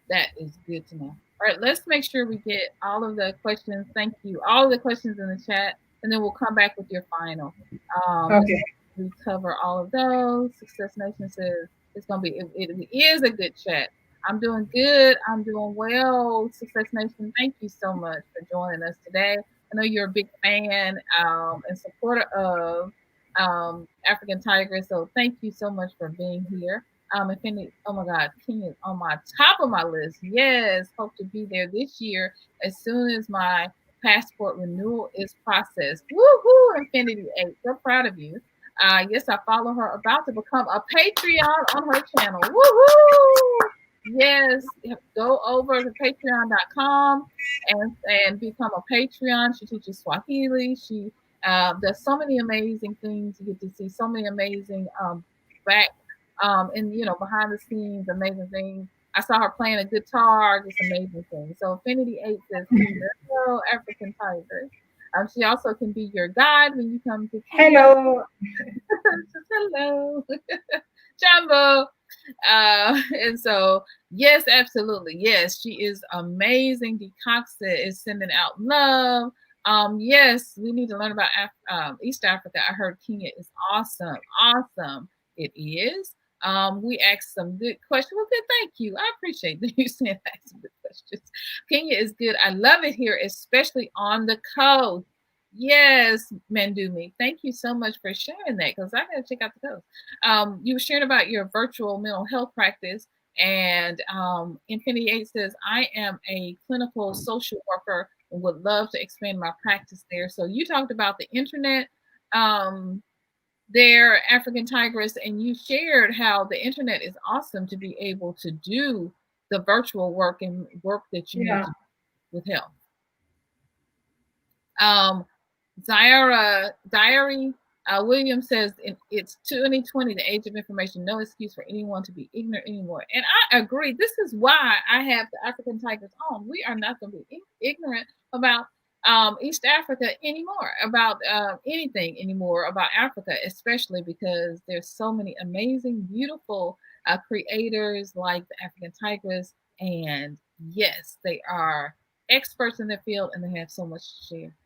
That is good to know. All right, let's make sure we get all of the questions. Thank you. All of the questions in the chat, and then we'll come back with your final. Just Okay. we cover all of those. Success Nation says it's gonna be. It is a good chat. I'm doing good. I'm doing well. Success Nation, thank you so much for joining us today. I know you're a big fan and supporter of African Tigress, so thank you so much for being here. If any, oh my God, Kenya is on my top of my list. Yes, hope to be there this year as soon as my passport renewal is processed. Woohoo, Infinity 8. So proud of you. Yes, I follow her, about to become a Patreon on her channel. Woohoo! Yes, go over to patreon.com and become a Patreon. She teaches Swahili. She does so many amazing things. You get to see so many amazing back and behind the scenes, amazing things. I saw her playing a guitar, just amazing things. So Infinity 8 says, hello, African Tigers. She also can be your guide when you come to Kenya. Hello. Just hello, Jumbo. And so, yes, absolutely. Yes, she is amazing. Decoxa is sending out love. Yes, we need to learn about East Africa. I heard Kenya is awesome. Awesome. It is. We asked some good questions. Well, good. Thank you. I appreciate that you saying some good questions. Kenya is good. I love it here, especially on the coast. Yes, Mandumi. Thank you so much for sharing that, because I got to check out the coast. You were sharing about your virtual mental health practice, and Infinity 8 says, I am a clinical social worker and would love to expand my practice there. So you talked about the internet there, African Tigress, and you shared how the internet is awesome to be able to do the virtual work and work that you need Yeah. to do with health. Zaira Diary Williams says it's 2020, the age of information, no excuse for anyone to be ignorant anymore. And I agree. This is why I have the African Tigers on. We are not going to be ignorant about East Africa anymore, about anything anymore about Africa, especially because there's so many amazing, beautiful creators like the African Tigress. And yes, they are experts in their field, and they have so much to share.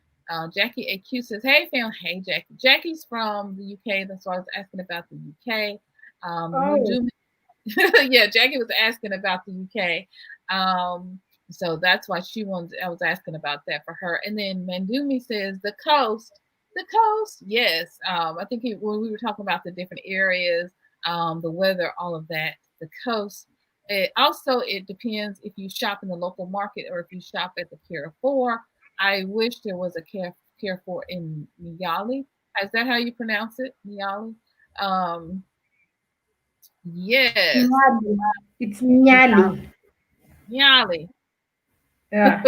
Jackie AQ says, "Hey, fam." Hey, Jackie. Jackie's from the UK. That's why I was asking about the UK. Oh, Yeah, Jackie was asking about the UK. So that's why I was asking about that for her. And then Mandumi says the coast. The coast, yes. I think when we were talking about the different areas, the weather, all of that, the coast. It depends if you shop in the local market or if you shop at the Carrefour. I wish there was a Carrefour in Niali. Is that how you pronounce it, Niali? Um, yes, Nyali. It's Nyali. Niali. Yeah,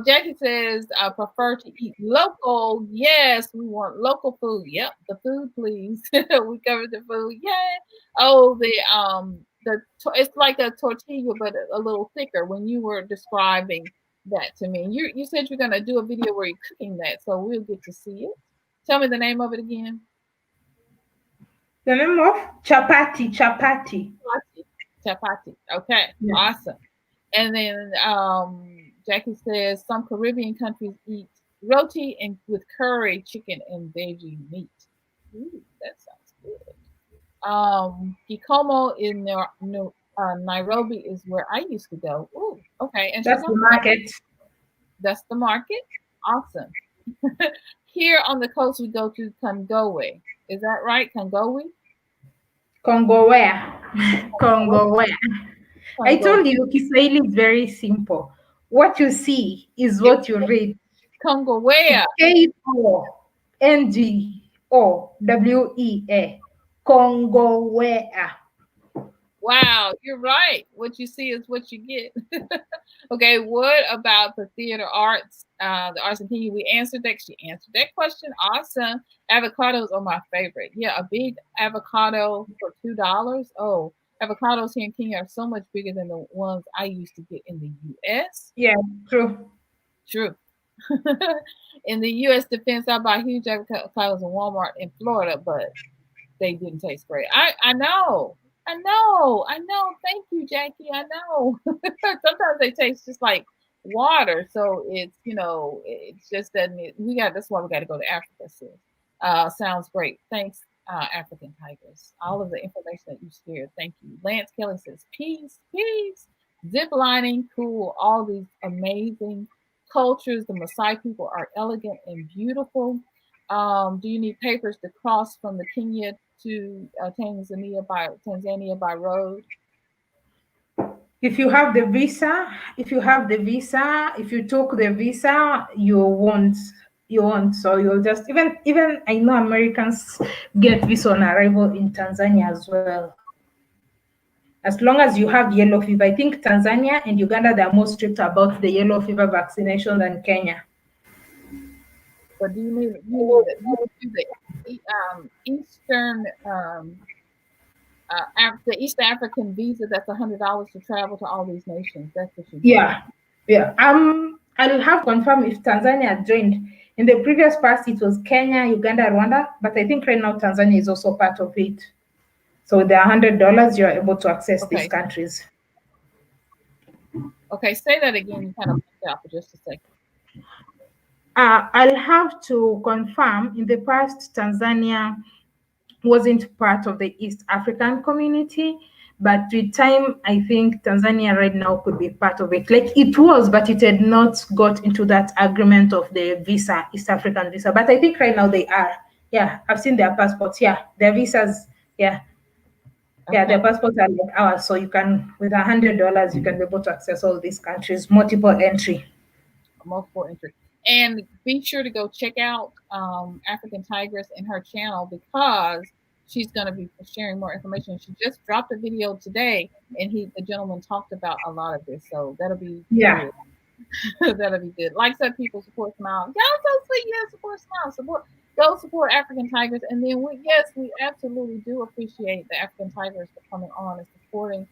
Jackie says, I prefer to eat local. Yes, we want local food. Yep, the food, please. We covered the food. Yeah. Oh, it's like a tortilla, but a little thicker. When you were describing that to me, you said you're gonna do a video where you're cooking that, so we'll get to see it. Tell me the name of it again. the name of chapati. Chapati. Chapati. Chapati. Okay, Yeah. awesome. And then Jackie says some Caribbean countries eat roti and with curry, chicken, and veggie meat. Ooh, that sounds good. Kikomo in Nairobi is where I used to go. Ooh, okay. And she's That's on the the coast. market. That's the market. Awesome. Here on the coast, we go to Kongowe. Is that right? Kongowe? Congo where? Congo where? I Kongowe. told you Kiswahili is very simple. What you see is It what you was read. Kongowe. KONGOWEA. Congo where? Wow, you're right. What you see is what you get. Okay, what about the theater arts, the arts and Kenya? We answered that. She answered that question. Awesome. Avocados are my favorite. Yeah, a big avocado for $2. Oh, avocados here in Kenya are so much bigger than the ones I used to get in the U.S. Yeah, true. True. In the U.S. defense, I buy huge avocados in Walmart in Florida, but they didn't taste great. I know. I know. I know. Thank you, Jackie. I know. Sometimes they taste just like water. So it's just that that's why we got to go to Africa, sis. Sounds great. Thanks, African Tigers. All of the information that you shared. Thank you. Lance Kelly says, peace, peace. Zip lining, cool. All these amazing cultures. The Maasai people are elegant and beautiful. Do you need papers to cross from the Kenya to Tanzania by road? If you have the visa, if you took the visa, you won't. So you'll just even I know Americans get visa on arrival in Tanzania as well. As long as you have yellow fever. I think Tanzania and Uganda they are more strict about the yellow fever vaccination than Kenya. But do you do Eastern the East African visa? That's $100 to travel to all these nations. That's what you do. Yeah, yeah. I'll have confirmed if Tanzania joined. In the previous past, it was Kenya, Uganda, Rwanda, but I think right now Tanzania is also part of it. So with the $100, you're able to access these Okay. countries. Okay. Say that again. You kind of left out for just a second. I'll have to confirm. In the past, Tanzania wasn't part of the East African community, but with time, I think Tanzania right now could be part of it. Like it was, but it had not got into that agreement of the visa, East African visa. But I think right now they are. Yeah, I've seen their passports. Yeah, their visas. Yeah, yeah, their Okay. passports are like ours. So you can, with $100, you can be able to access all these countries, multiple entry. Multiple entry. And be sure to go check out African Tigress and her channel because she's going to be sharing more information. She just dropped a video today, and the gentleman talked about a lot of this, so that'll be Yeah. good. That'll be good. Like some people support Smile. Y'all so sweet. Yeah, support Smile. Go support African Tigers, and then we absolutely do appreciate the African Tigers for coming on and supporting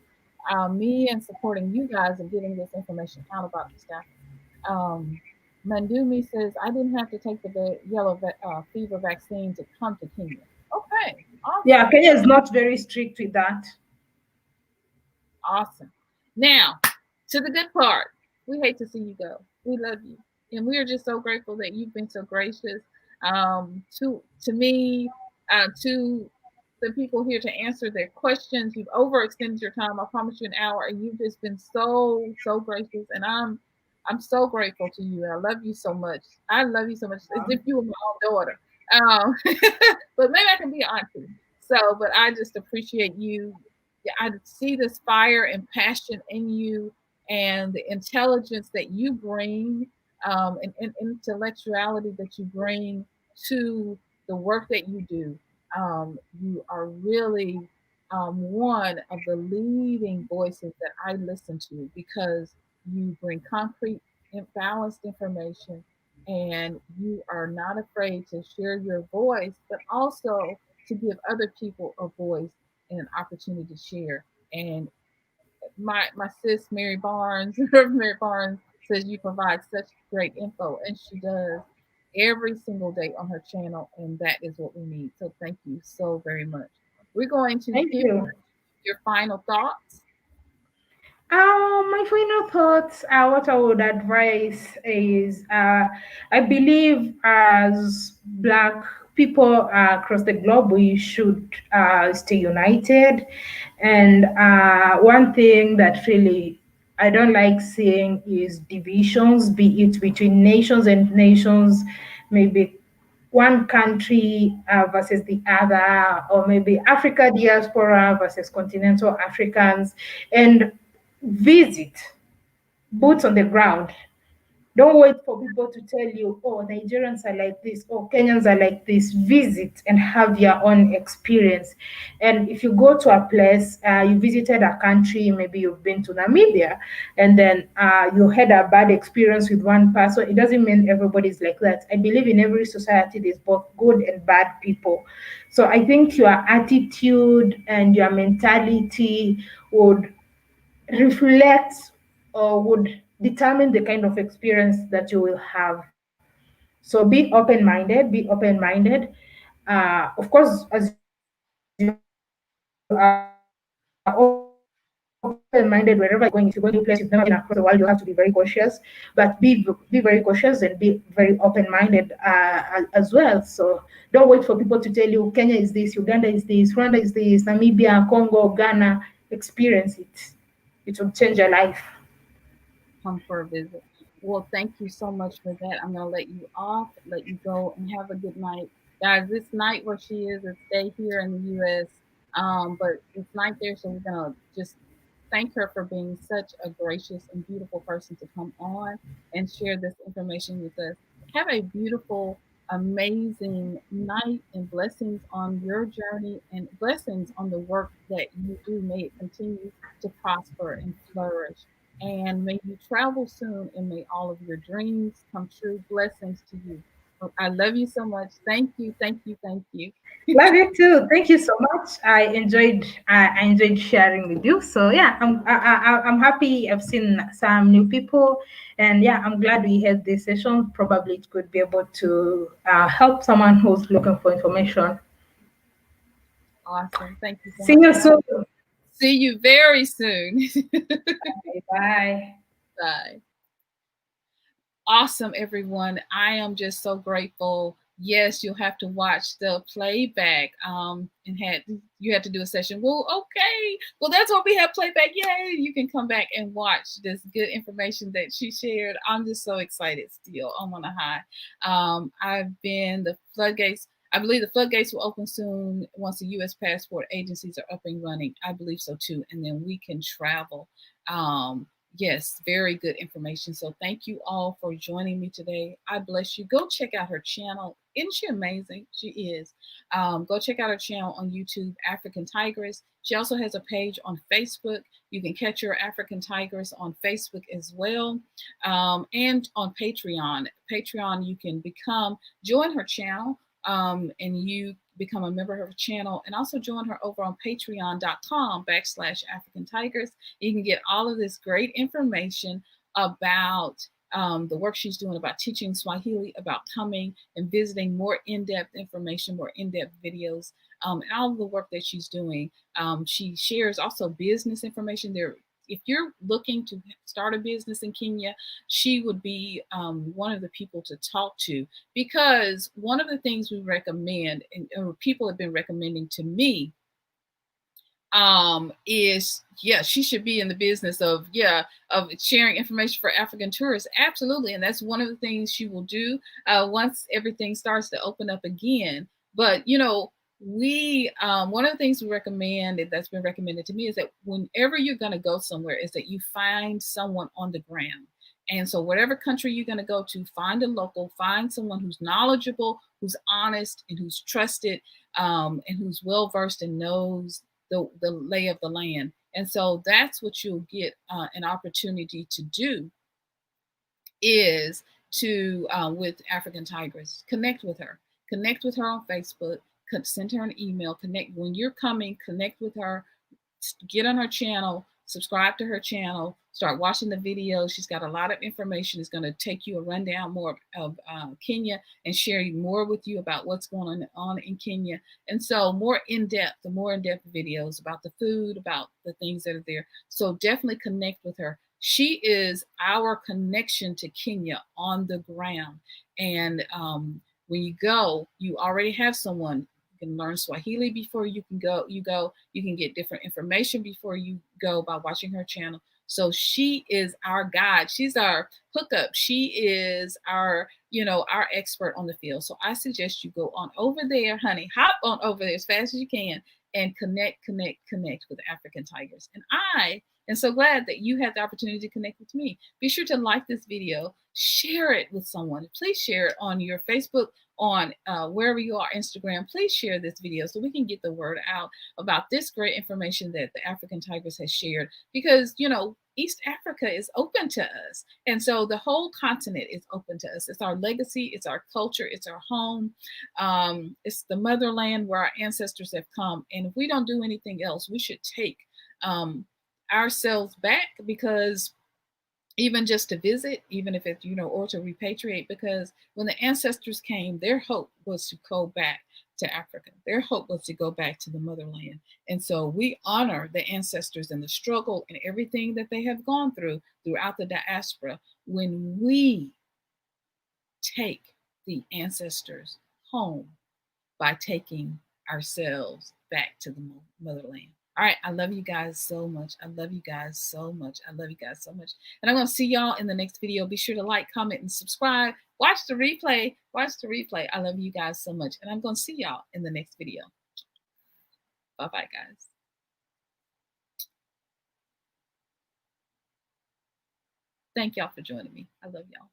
me and supporting you guys and getting this information out about the staff. Mandumi says, I didn't have to take the yellow fever vaccine to come to Kenya. Okay, awesome. Yeah, Kenya is not very strict with that. Awesome. Now, to the good part. We hate to see you go. We love you, and we are just so grateful that you've been so gracious to me, to the people here to answer their questions. You've overextended your time. I promised you an hour, and you've just been so gracious. And I'm so grateful to you. I love you so much. I love you so much, as if you were my own daughter. Um, but maybe I can be an auntie. So, but I just appreciate you. Yeah, I see this fire and passion in you, and the intelligence that you bring, and intellectuality that you bring to the work that you do. You are really one of the leading voices that I listen to, because you bring concrete and balanced information, and you are not afraid to share your voice, but also to give other people a voice and an opportunity to share. And my sis Mary Barnes, Mary Barnes says you provide such great info, and she does every single day on her channel, and that is what we need. So thank you so very much. We're going to Thank hear you. your final thoughts. My final thoughts, what I would advise is, I believe as Black people across the globe, we should stay united. And one thing that really I don't like seeing is divisions, be it between nations and nations, maybe one country versus the other, or maybe Africa diaspora versus continental Africans, and visit, boots on the ground. Don't wait for people to tell you, oh, Nigerians are like this, oh, Kenyans are like this. Visit and have your own experience. And if you go to a place, you visited a country, maybe you've been to Namibia, and then you had a bad experience with one person, it doesn't mean everybody's like that. I believe in every society, there's both good and bad people. So I think your attitude and your mentality would reflect or would determine the kind of experience that you will have. So be open minded, be open minded. Of course, as you are open minded wherever you're going, if you're going to a new place you've never been across the world, you have to be very cautious. But be very cautious and be very open minded as well. So don't wait for people to tell you Kenya is this, Uganda is this, Rwanda is this, Namibia, Congo, Ghana. Experience it. It will change your life. Come for a visit. Well, thank you so much for that. I'm gonna let you off, let you go, and have a good night, guys. This night where she is, it's day here in the U.S. But it's night there, so we're gonna just thank her for being such a gracious and beautiful person to come on and share this information with us. Have a beautiful, amazing night, and blessings on your journey, and blessings on the work that you do. May it continue to prosper and flourish. And may you travel soon, and may all of your dreams come true. Blessings to you. I love you so much. Thank you, thank you, thank you. Love you too. Thank you so much. I enjoyed sharing with you. So yeah, I'm happy. I've seen some new people, and yeah, I'm glad we had this session. Probably it could be able to help someone who's looking for information. Awesome. Thank you so See much. you soon. See you very soon. Bye bye. Bye. Awesome, everyone. I am just so grateful. Yes, you'll have to watch the playback. And you had to do a session. Well, okay. Well, that's why we have playback. Yay! You can come back and watch this good information that she shared. I'm just so excited still. I'm on a high. I've been the floodgates. I believe the floodgates will open soon once the U.S. passport agencies are up and running. I believe so too, and then we can travel. Yes, very good information. So thank you all for joining me today. I bless you. Go check out her channel. Isn't she amazing? She is. Go check out her channel on YouTube, African Tigress. She also has a page on Facebook. You can catch her African Tigress on Facebook as well, and on Patreon. Patreon, you can join her channel, and you become a member of her channel, and also join her over on patreon.com/African Tigress. You can get all of this great information about the work she's doing, about teaching Swahili, about coming and visiting, more in-depth information, more in-depth videos, and all of the work that she's doing. She shares also business information. There are if you're looking to start a business in Kenya, she would be one of the people to talk to, because one of the things we recommend, and or people have been recommending to me, is, yeah, she should be in the business of, of sharing information for African tourists. Absolutely. And that's one of the things she will do once everything starts to open up again. But we one of the things we recommend, that's been recommended to me, is that whenever you're going to go somewhere, is that you find someone on the ground. And so whatever country you're going to go to, find a local, find someone who's knowledgeable, who's honest, and who's trusted, and who's well versed and knows the lay of the land. And so that's what you'll get an opportunity to do, is to with African Tigress, connect with her on Facebook, send her an email, connect when you're coming, connect with her, get on her channel, subscribe to her channel, start watching the videos. She's got a lot of information. It's going to take you a rundown more of Kenya and share more with you about what's going on in Kenya. And so the more in-depth videos about the food, about the things that are there. So definitely connect with her. She is our connection to Kenya on the ground. And when you go, you already have someone. You can learn Swahili before you can go. You can get different information before you go by watching her channel. So she is our guide. She's our hookup. She is our expert on the field. So I suggest you go on over there, honey. Hop on over there as fast as you can and connect with African Tigress. And I am so glad that you had the opportunity to connect with me. Be sure to like this video, share it with someone. Please share it on your Facebook, on wherever you are, Instagram. Please share this video so we can get the word out about this great information that the African Tigress has shared, because East Africa is open to us, and so the whole continent is open to us. It's our legacy, it's our culture, it's our home, it's the motherland where our ancestors have come. And if we don't do anything else, we should take ourselves back, because even just to visit, even if it's, or to repatriate, because when the ancestors came, their hope was to go back to Africa. Their hope was to go back to the motherland. And so we honor the ancestors and the struggle and everything that they have gone through throughout the diaspora when we take the ancestors home by taking ourselves back to the motherland. All right, I love you guys so much. I love you guys so much. I love you guys so much. And I'm going to see y'all in the next video. Be sure to like, comment, and subscribe. Watch the replay. Watch the replay. I love you guys so much. And I'm going to see y'all in the next video. Bye-bye, guys. Thank y'all for joining me. I love y'all.